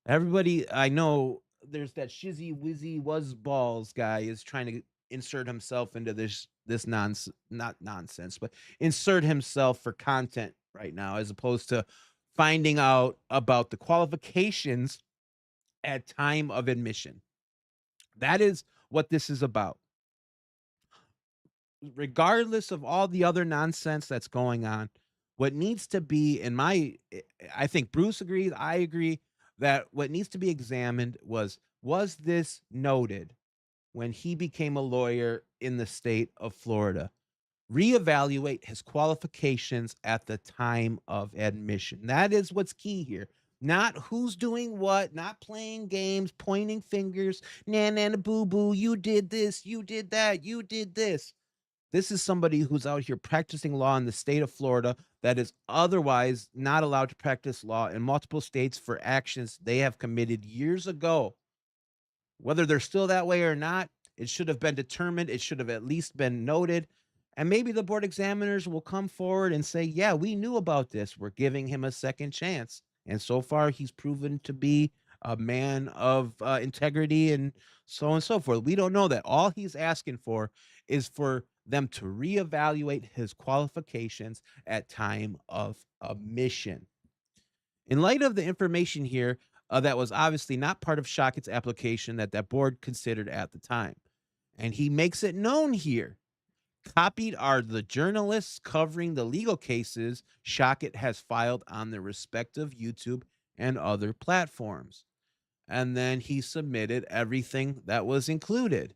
Everybody, I know there's that shizzy wizzy was balls guy is trying to insert himself into this not nonsense, but insert himself for content right now, as opposed to finding out about the qualifications at time of admission. That is what this is about. Regardless of all the other nonsense that's going on, what needs to be, I think Bruce agrees, I agree, that what needs to be examined was this noted when he became a lawyer in the state of Florida? Reevaluate his qualifications at the time of admission. That is what's key here. Not who's doing what, not playing games, pointing fingers, na boo boo, you did this, you did that, you did this. This is somebody who's out here practicing law in the state of Florida that is otherwise not allowed to practice law in multiple states for actions they have committed years ago. Whether they're still that way or not, it should have been determined. It should have at least been noted. And maybe the board examiners will come forward and say, yeah, we knew about this. We're giving him a second chance. And so far, he's proven to be a man of integrity and so on and so forth. We don't know that. All he's asking for is for them to reevaluate his qualifications at time of admission. In light of the information here, that was obviously not part of Shockett's application that board considered at the time. And he makes it known here. Copied are the journalists covering the legal cases Shockett has filed on their respective YouTube and other platforms. And then he submitted everything that was included.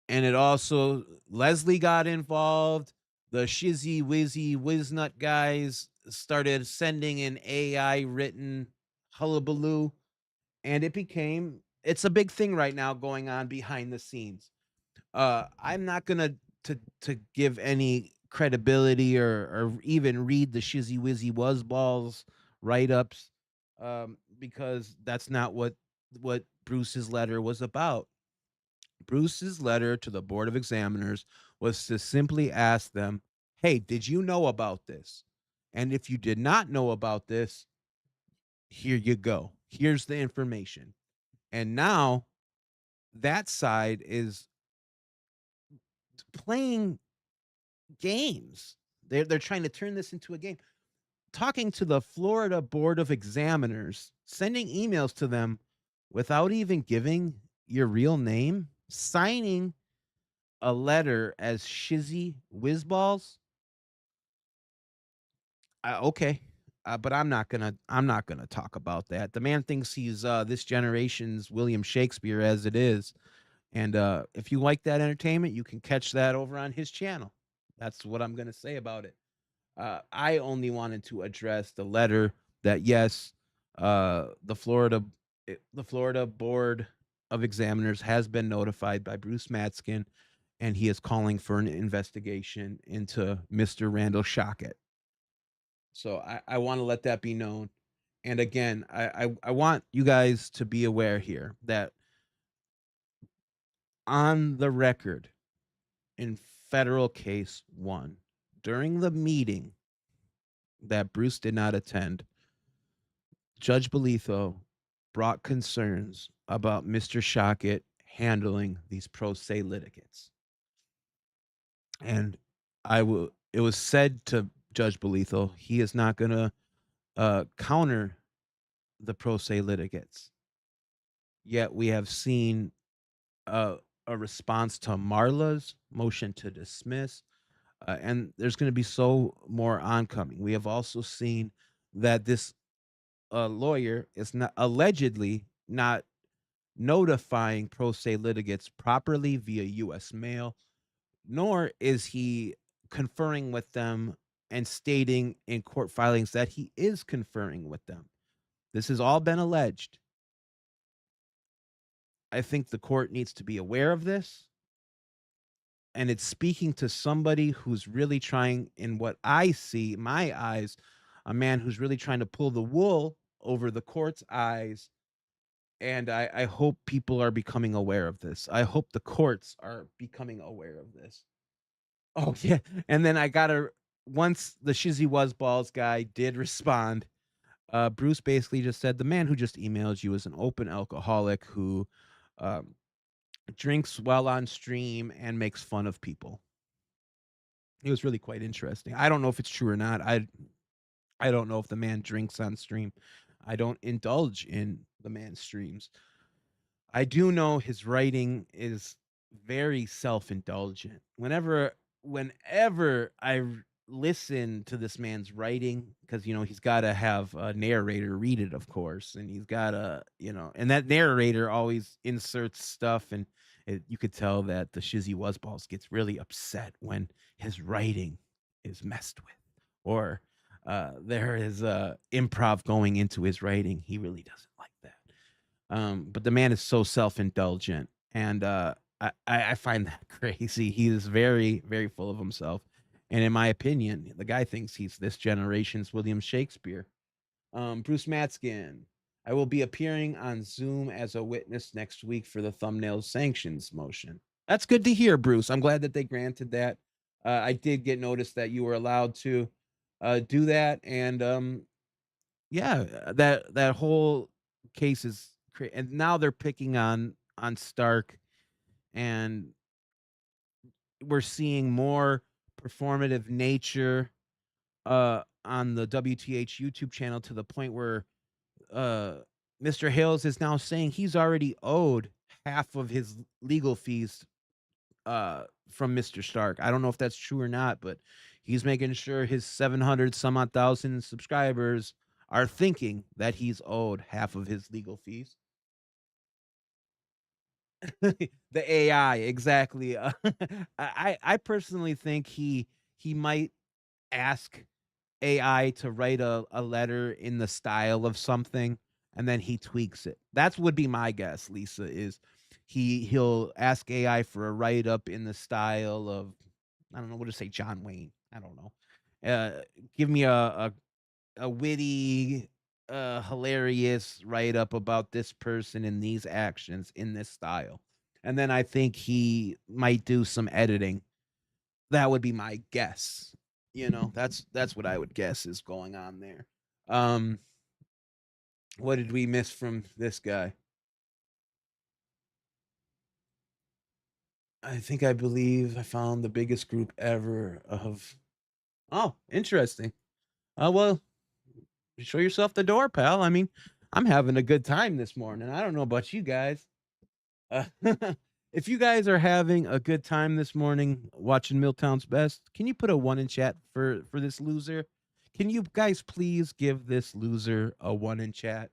And it also, Leslie got involved. The shizzy wizzy wiznut guys started sending in AI written hullabaloo. And it's a big thing right now going on behind the scenes. I'm not going to give any credibility or even read the shizzy wizzy was balls write-ups, because that's not what Bruce's letter was about. Bruce's letter to the Board of Examiners was to simply ask them, "Hey, did you know about this? And if you did not know about this, here you go. Here's the information." And now that side is playing games. They're trying to turn this into a game. Talking to the Florida Board of Examiners, sending emails to them without even giving your real name, signing a letter as Shizzy Whizballs. Okay. But I'm not gonna talk about that. The man thinks he's this generation's William Shakespeare as it is. And if you like that entertainment, you can catch that over on his channel. That's what I'm gonna say about it. I only wanted to address the letter that yes, the Florida Board of Examiners has been notified by Bruce Matskin, and he is calling for an investigation into Mr. Randall Shockett. So I want to let that be known. And again, I want you guys to be aware here that on the record in federal case 1, during the meeting that Bruce did not attend, Judge Belitho brought concerns about Mr. Shockett handling these pro se litigants. And it was said to Judge Belitho, he is not going to counter the pro se litigants. Yet we have seen a response to Marla's motion to dismiss, and there's going to be so more oncoming. We have also seen that this lawyer is not allegedly not notifying pro se litigants properly via U.S. mail, nor is he conferring with them and stating in court filings that he is conferring with them. This has all been alleged. I think the court needs to be aware of this. And it's speaking to somebody who's really trying, in what I see, my eyes, a man who's really trying to pull the wool over the court's eyes. And I hope people are becoming aware of this. I hope the courts are becoming aware of this. Oh, yeah. And then once the Shizzy Was Balls guy did respond, Bruce basically just said, the man who just emailed you is an open alcoholic who drinks while on stream and makes fun of people. It was really quite interesting. I don't know if it's true or not. I don't know if the man drinks on stream. I don't indulge in the man's streams. I do know his writing is very self-indulgent. Whenever I listen to this man's writing, because he's got to have a narrator read it, of course, and he's got to, and that narrator always inserts stuff, and you could tell that the Shizzy Wuzzballs gets really upset when his writing is messed with, or there is improv going into his writing. He really doesn't like that. But the man is so self-indulgent, and I find that crazy. He is very, very full of himself. And in my opinion, the guy thinks he's this generation's William Shakespeare. Bruce Matskin, I will be appearing on Zoom as a witness next week for the thumbnail sanctions motion. That's good to hear, Bruce. I'm glad that they granted that. I did get notice that you were allowed to do that. And yeah, that whole case is crazy. And now they're picking on Stark, and we're seeing more performative nature on the WTH YouTube channel, to the point where Mr. Hales is now saying he's already owed half of his legal fees from Mr. Stark. I don't know if that's true or not, but he's making sure his 700 some odd thousand subscribers are thinking that he's owed half of his legal fees. The AI, exactly. I personally think he might ask AI to write a letter in the style of something, and then he tweaks it. That would be my guess, Lisa, is he'll ask AI for a write up in the style of, I don't know, what to say, John Wayne. I don't know. Give me a witty hilarious write up about this person and these actions in this style. And then I think he might do some editing. That would be my guess. That's what I would guess is going on there. Um, what did we miss from this guy? I believe I found the biggest group ever of. Oh, interesting. Well, show yourself the door, pal. I mean, I'm having a good time this morning. I don't know about you guys. Uh, if you guys are having a good time this morning watching Milltown's Best, can you put a 1 in chat for this loser? Can you guys please give this loser a 1 in chat?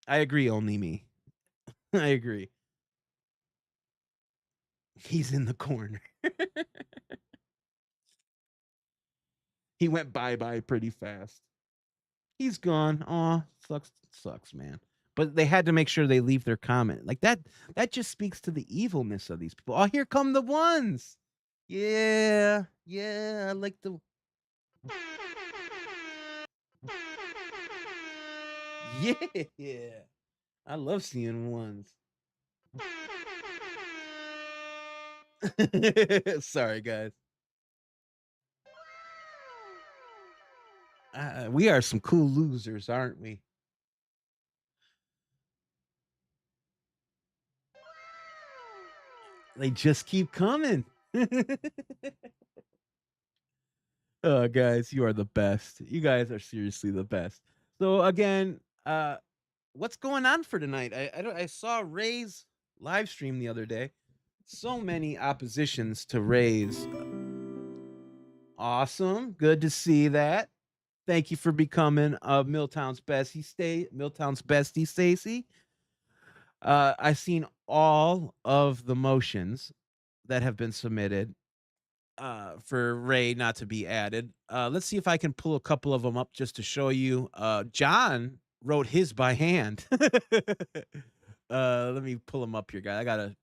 I agree, only me. I agree. He's in the corner. He went bye-bye pretty fast. He's gone. Aw, sucks, man. But they had to make sure they leave their comment. Like that just speaks to the evilness of these people. Oh, here come the ones. Yeah, I like the. Yeah. I love seeing ones. Sorry, guys. We are some cool losers, aren't we? They just keep coming. Oh, guys, you are the best. You guys are seriously the best. So again, what's going on for tonight? I saw Ray's live stream the other day. So many oppositions to Ray's. Awesome. Good to see that. Thank you for becoming Milltown's bestie, Milltown's bestie, Stacy. I've seen all of the motions that have been submitted for Ray not to be added. Let's see if I can pull a couple of them up just to show you. John wrote his by hand. Let me pull them up here, guys. I gotta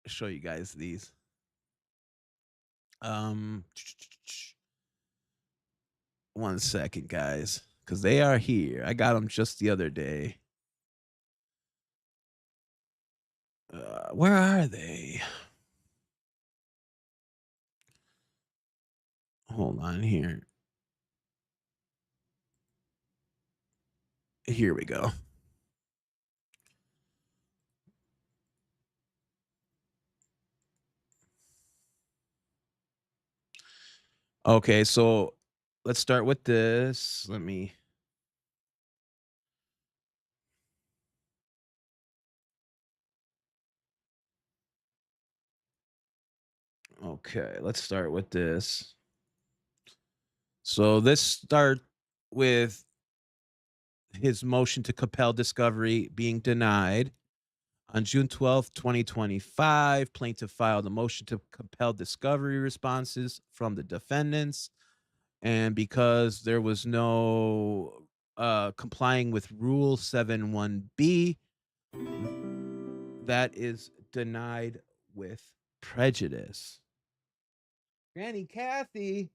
show you guys these. One second, guys, because they are here. I got them just the other day. Where are they? Hold on here. Here we go. Okay, so let's start with this. Let me. Okay, let's start with this. So this start with his motion to compel discovery being denied. On June 12th, 2025, plaintiff filed a motion to compel discovery responses from the defendants. And because there was no complying with Rule 71B, that is denied with prejudice. Granny Kathy,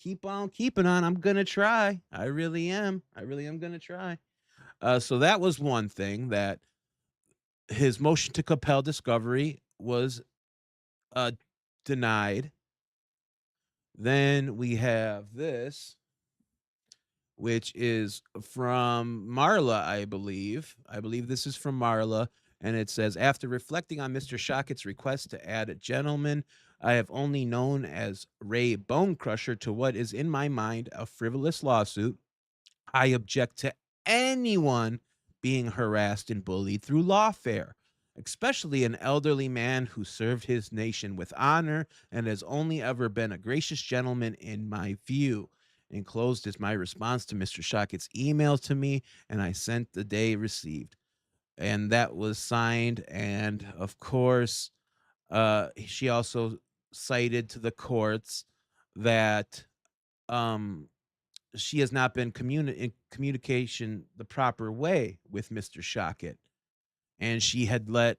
keep on keeping on. I'm going to try. I really am. I really am going to try. So that was one thing, that his motion to compel discovery was denied. Then we have this, which is from Marla, I believe. I believe this is from Marla. And it says, after reflecting on Mr. Shockett's request to add a gentleman I have only known as Ray Bonecrusher to what is in my mind a frivolous lawsuit, I object to anyone being harassed and bullied through lawfare, especially an elderly man who served his nation with honor and has only ever been a gracious gentleman in my view. Enclosed is my response to Mr. Shockett's email to me, and I sent the day received. And that was signed. And of course, she also cited to the courts that she has not been in communication the proper way with Mr. Shockett. And she had let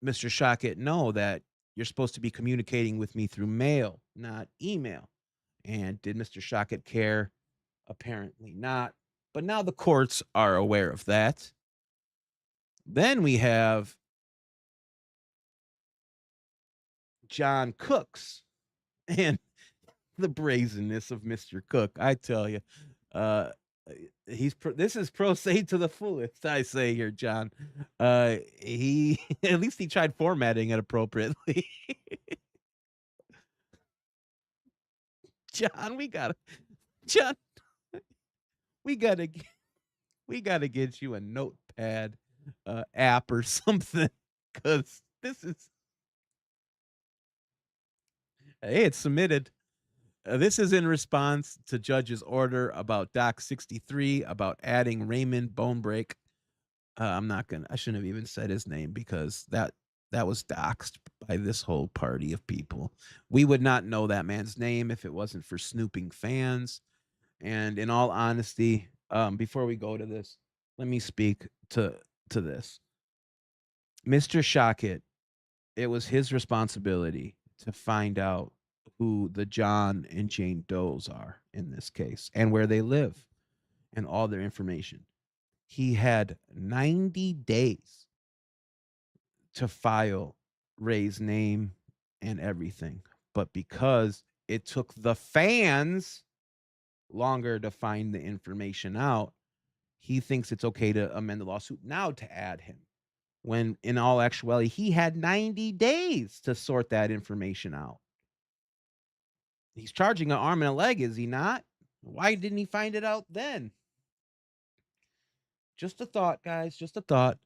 Mr. Shockett know that you're supposed to be communicating with me through mail, not email. And did Mr. Shockett care Apparently not. But now the courts are aware of that. Then we have John Cooks and the brazenness of Mr. Cook. I tell you, uh, this is pro se to the fullest. I say here, John. He at least he tried formatting it appropriately. John, John, we gotta we gotta get you a notepad app or something because this is hey, it's submitted. This is in response to judge's order about Doc 63 about adding Raymond Bonebreak. I shouldn't have even said his name because that was doxed by this whole party of people. We would not know that man's name if it wasn't for snooping fans. And in all honesty, before we go to this, let me speak to this. Mr. Shockett, it was his responsibility to find out who the John and Jane Does are in this case and where they live and all their information. He had 90 days to file Ray's name and everything. But because it took the fans longer to find the information out, he thinks it's okay to amend the lawsuit now to add him. When in all actuality, he had 90 days to sort that information out. He's charging an arm and a leg, is he not? Why didn't he find it out then? Just a thought, guys, just a thought.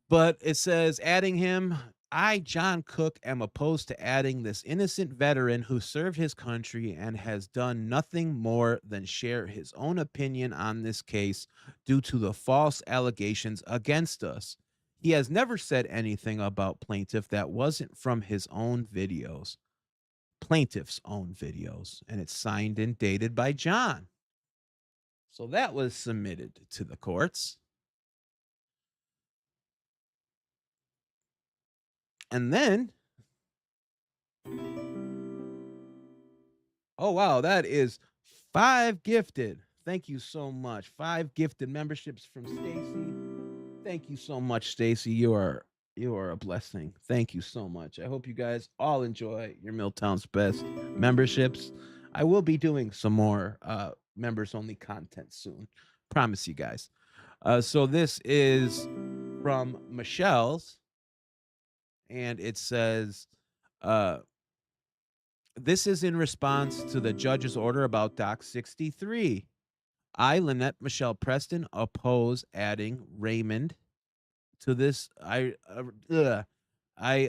But it says adding him, I, John Cook, am opposed to adding this innocent veteran who served his country and has done nothing more than share his own opinion on this case due to the false allegations against us. He has never said anything about plaintiff that wasn't from his own videos. Plaintiff's own videos. And it's signed and dated by John. So that was submitted to the courts. And then, oh, wow, that is 5 gifted. Thank you so much. 5 gifted memberships from Stacy. Thank you so much, Stacy. You are a blessing. Thank you so much. I hope you guys all enjoy your Milltown's Best memberships. I will be doing some more members only content soon. Promise you guys. So this is from Michelle's, and it says, this is in response to the judge's order about Doc 63. I, Lynette Michelle Preston, oppose adding Raymond to this. I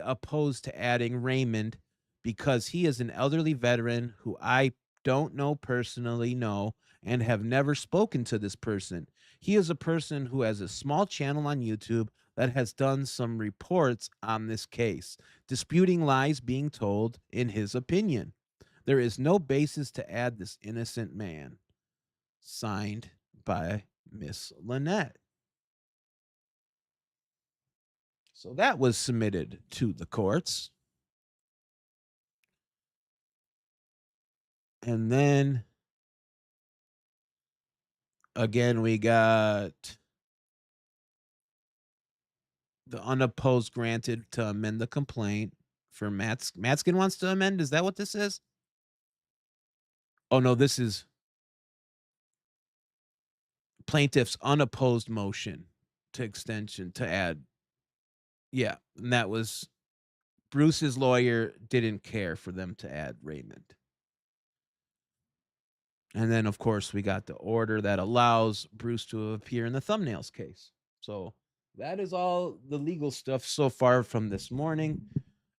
oppose to adding Raymond because he is an elderly veteran who I don't personally know and have never spoken to this person. He is a person who has a small channel on YouTube that has done some reports on this case, disputing lies being told in his opinion. There is no basis to add this innocent man. Signed by Miss Lynette. So that was submitted to the courts. And then again, we got the unopposed granted to amend the complaint for Matskin wants to amend. Is that what this is? Oh, no, this is plaintiff's unopposed motion to extension to add. Yeah, and that was Bruce's lawyer didn't care for them to add Raymond. And then, of course, we got the order that allows Bruce to appear in the thumbnails case. So that is all the legal stuff so far from this morning.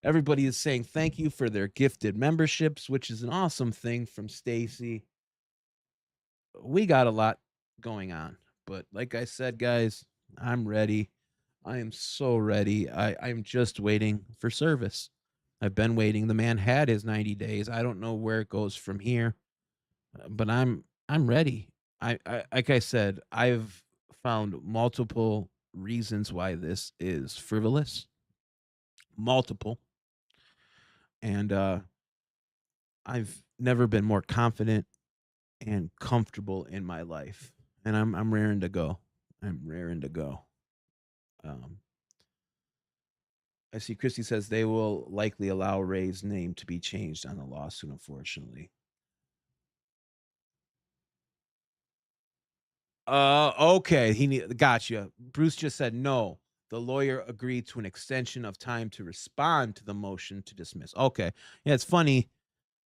Everybody is saying thank you for their gifted memberships, which is an awesome thing from Stacy. We got a lot going on, but like I said, guys, I'm ready. I am so ready. I'm just waiting for service. I've been waiting. The man had his 90 days. I don't know where it goes from here, but I'm ready. I like I said, I've found multiple reasons why this is frivolous. Multiple. And I've never been more confident and comfortable in my life. And I'm raring to go. I'm raring to go. Um, I see Christy says they will likely allow Ray's name to be changed on the lawsuit, unfortunately. Okay. Gotcha. Bruce just said no. The lawyer agreed to an extension of time to respond to the motion to dismiss. Okay. Yeah, it's funny,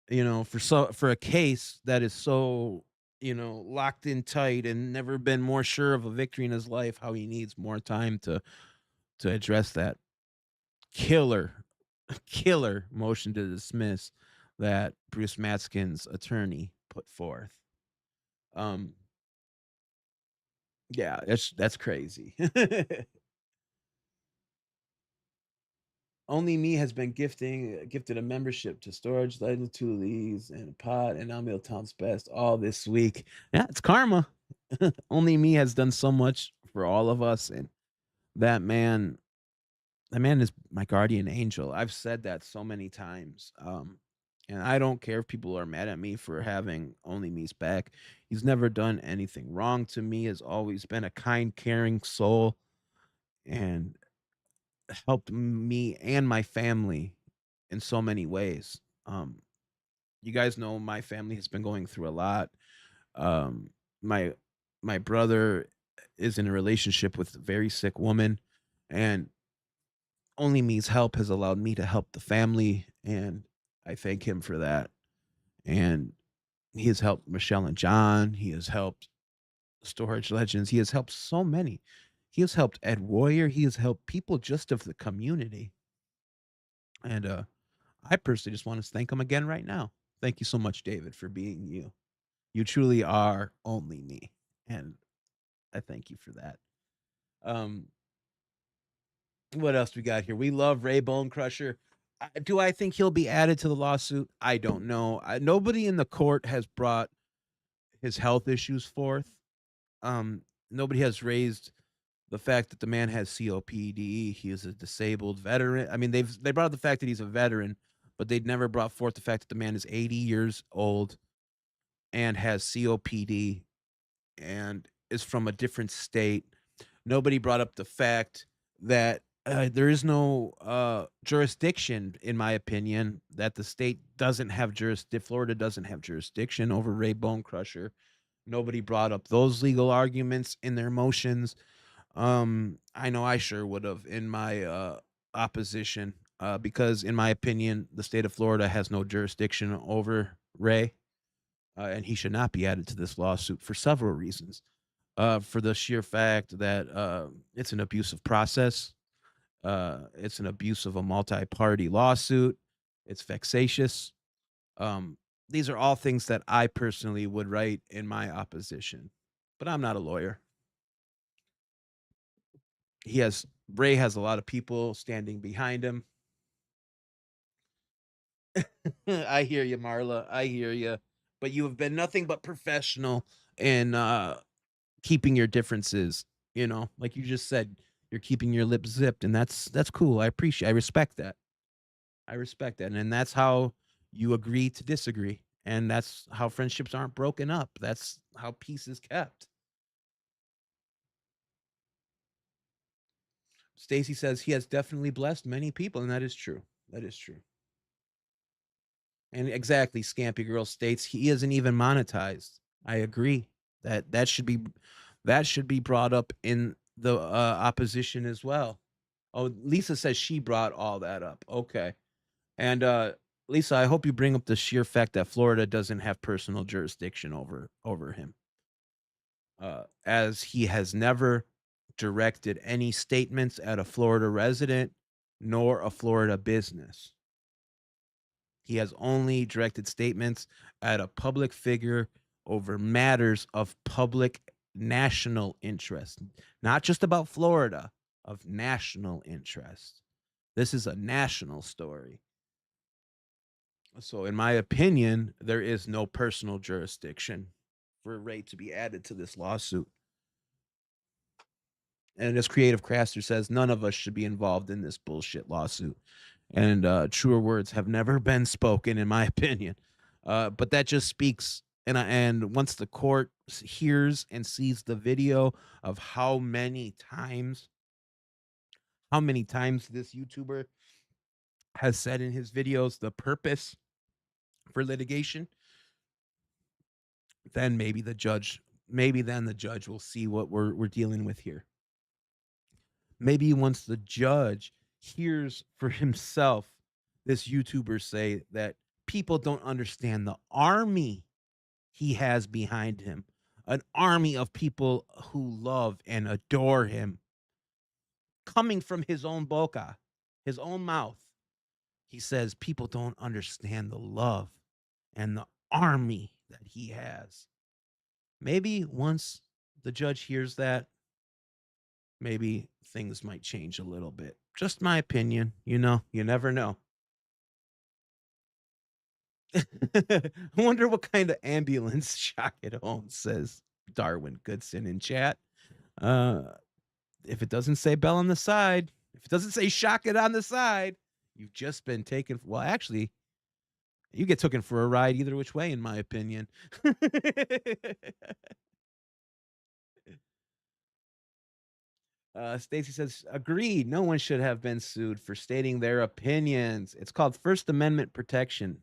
for a case that is so, locked in tight and never been more sure of a victory in his life, how he needs more time to address that killer, killer motion to dismiss that Bruce Matskin's attorney put forth. Um, yeah, that's crazy. Only Me has been gifted a membership to Storage Legend, Two Leaves, and a Pod, and now Milltown's Best all this week. Yeah, it's karma. Only Me has done so much for all of us, and that man, that man is my guardian angel. I've said that so many times. And I don't care if people are mad at me for having Only Me's back. He's never done anything wrong to me. Has always been a kind, caring soul, and helped me and my family in so many ways. You guys know my family has been going through a lot. Um, my my brother is in a relationship with a very sick woman, and Only Me's help has allowed me to help the family, and I thank him for that. And he has helped Michelle and John. He has helped Storage Legends. He has helped so many. He has helped Ed Warrior. He has helped people just of the community. And I personally just want to thank him again right now. Thank you so much, David, for being you. You truly are Only Me. And I thank you for that. Um, what else we got here? We love Ray Bone Crusher. Do I think he'll be added to the lawsuit? I don't know. Nobody in the court has brought his health issues forth. Nobody has raised the fact that the man has COPD. He is a disabled veteran. I mean, they brought up the fact that he's a veteran, but they'd never brought forth the fact that the man is 80 years old and has COPD and is from a different state. Nobody brought up the fact that there is no jurisdiction, in my opinion, that the state doesn't have Florida doesn't have jurisdiction over Ray Bone Crusher. Nobody brought up those legal arguments in their motions. I know I sure would have in my opposition, because in my opinion, the state of Florida has no jurisdiction over Ray, and he should not be added to this lawsuit for several reasons. For the sheer fact that it's an abusive process. It's an abuse of a multi-party lawsuit. It's vexatious. These are all things that I personally would write in my opposition, but I'm not a lawyer. Ray has a lot of people standing behind him. I hear you, Marla. I hear you. But you have been nothing but professional in keeping your differences, like you just said, you're keeping your lips zipped, and that's cool. I respect that. I respect that. And that's how you agree to disagree. And that's how friendships aren't broken up. That's how peace is kept. Stacy says he has definitely blessed many people, and that is true. That is true. And exactly, Scampy Girl states he isn't even monetized. I agree that should be brought up in the opposition as well. Oh, Lisa says she brought all that up. Okay. And Lisa, I hope you bring up the sheer fact that Florida doesn't have personal jurisdiction over him, as he has never directed any statements at a Florida resident nor a Florida business. He has only directed statements at a public figure over matters of public national interest, not just about Florida, of national interest. This is a national story. So, in my opinion, there is no personal jurisdiction for Ray to be added to this lawsuit. And as Creative Craster says, none of us should be involved in this bullshit lawsuit. And truer words have never been spoken, in my opinion. But that just speaks And once the court hears and sees the video of how many times this YouTuber has said in his videos the purpose for litigation, then maybe the judge will see what we're dealing with here. Maybe once the judge hears for himself this YouTuber say that people don't understand the army he has behind him, an army of people who love and adore him, coming from his own boca, his own mouth. He says people don't understand the love and the army that he has. Maybe once the judge hears that, maybe things might change a little bit. Just my opinion, you never know. I wonder what kind of ambulance shock at home, says Darwin Goodson in chat. If it doesn't say bell on the side, if it doesn't say shock it on the side, you've just been taken. Well, actually, you get taken for a ride either which way, in my opinion. Stacy says, agreed. No one should have been sued for stating their opinions. It's called First Amendment protection.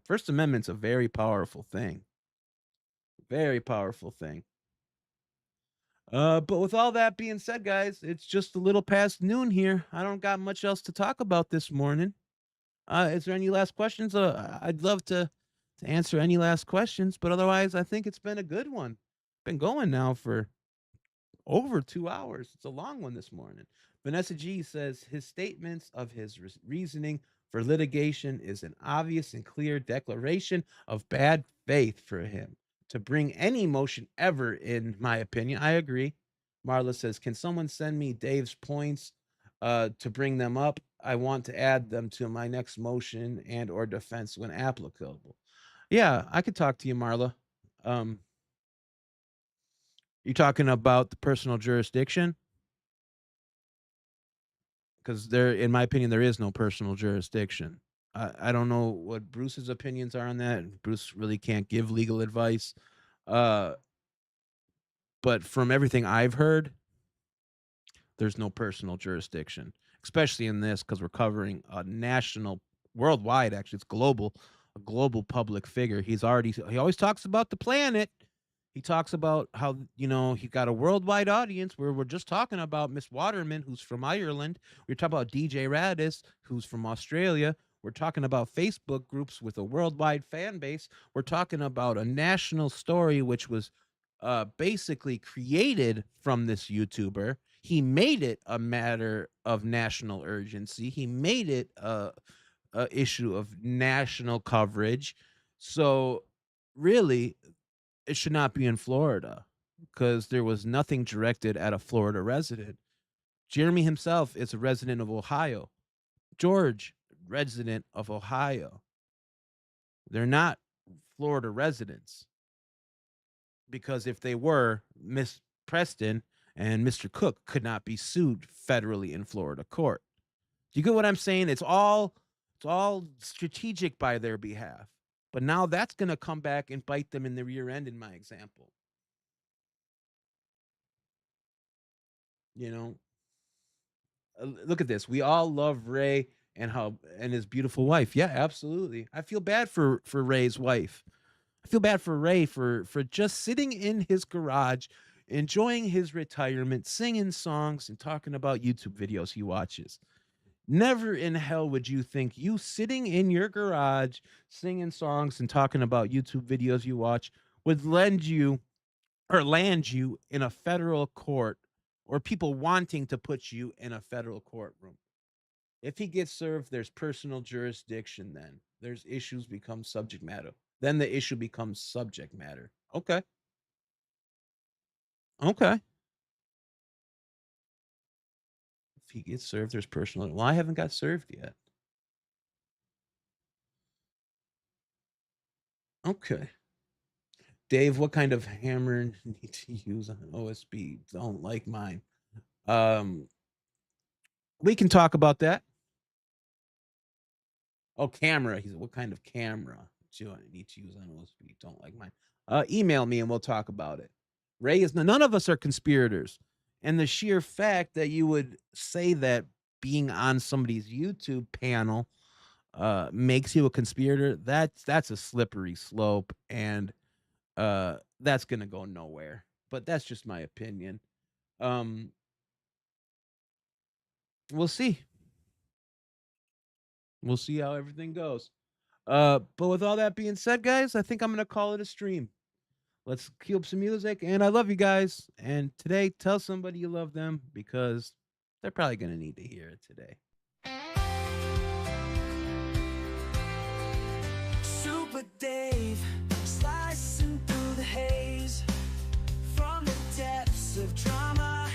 First Amendment's a very powerful thing. Very powerful thing. But with all that being said, guys, it's just a little past noon here. I don't got much else to talk about this morning. Is there any last questions? I'd love to answer any last questions, but otherwise, I think it's been a good one. Been going now for over 2 hours. It's a long one this morning. Vanessa G says his statements of his reasoning for litigation is an obvious and clear declaration of bad faith for him to bring any motion ever, in my opinion. I agree. Marla says, can someone send me Dave's points to bring them up? I want to add them to my next motion and or defense when applicable. Yeah, I could talk to you, Marla. You talking about the personal jurisdiction? Because there, in my opinion, there is no personal jurisdiction. I don't know what Bruce's opinions are on that. Bruce really can't give legal advice. But from everything I've heard, there's no personal jurisdiction, especially in this, because we're covering a national, worldwide, actually, it's global, a global public figure. He always talks about the planet. He talks about how, he got a worldwide audience where we're just talking about Miss Waterman, who's from Ireland. We're talking about DJ Radis, who's from Australia. We're talking about Facebook groups with a worldwide fan base. We're talking about a national story, which was basically created from this YouTuber. He made it a matter of national urgency. He made it a issue of national coverage. So really, it should not be in Florida because there was nothing directed at a Florida resident. Jeremy himself is a resident of Ohio. George, resident of Ohio. They're not Florida residents, because if they were, Miss Preston and Mr. Cook could not be sued federally in Florida court. Do you get what I'm saying? It's all strategic by their behalf. But now that's going to come back and bite them in the rear end, in my example. Look at this. We all love Ray and his beautiful wife. Yeah, absolutely. I feel bad for Ray's wife. I feel bad for Ray for just sitting in his garage, enjoying his retirement, singing songs and talking about YouTube videos he watches. Never in hell would you think you sitting in your garage, singing songs and talking about YouTube videos you watch would land you in a federal court, or people wanting to put you in a federal courtroom. If he gets served, there's personal jurisdiction then. There's issues become subject matter. Then the issue becomes subject matter. Okay. If he gets served, there's personal. Well, I haven't got served yet. Okay. Dave, what kind of hammer need to use on OSB? Don't like mine. We can talk about that. Oh, camera. He said, what kind of camera? I need to use on OSB. Don't like mine. Email me and we'll talk about it. Ray is none of us are conspirators, and the sheer fact that you would say that being on somebody's YouTube panel makes you a conspirator, that's a slippery slope, and that's gonna go nowhere. But that's just my opinion. We'll see. We'll see how everything goes. But with all that being said, guys, I think I'm gonna call it a stream. Let's cue up some music, and I love you guys. And today, tell somebody you love them because they're probably gonna need to hear it today. Supa Dave, slicing through the haze, from the depths of drama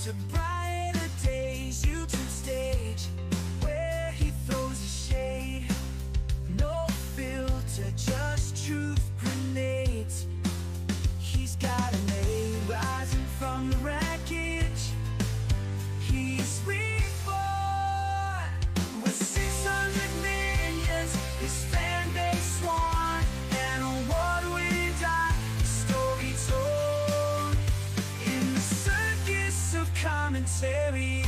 to brighter days. YouTube stage, where he throws a shade, no filter, just truth grenades. He's got an A rising from the wreckage. He's reborn with 600 millions. His fan base won, and award-winning story told in the circus of commentary.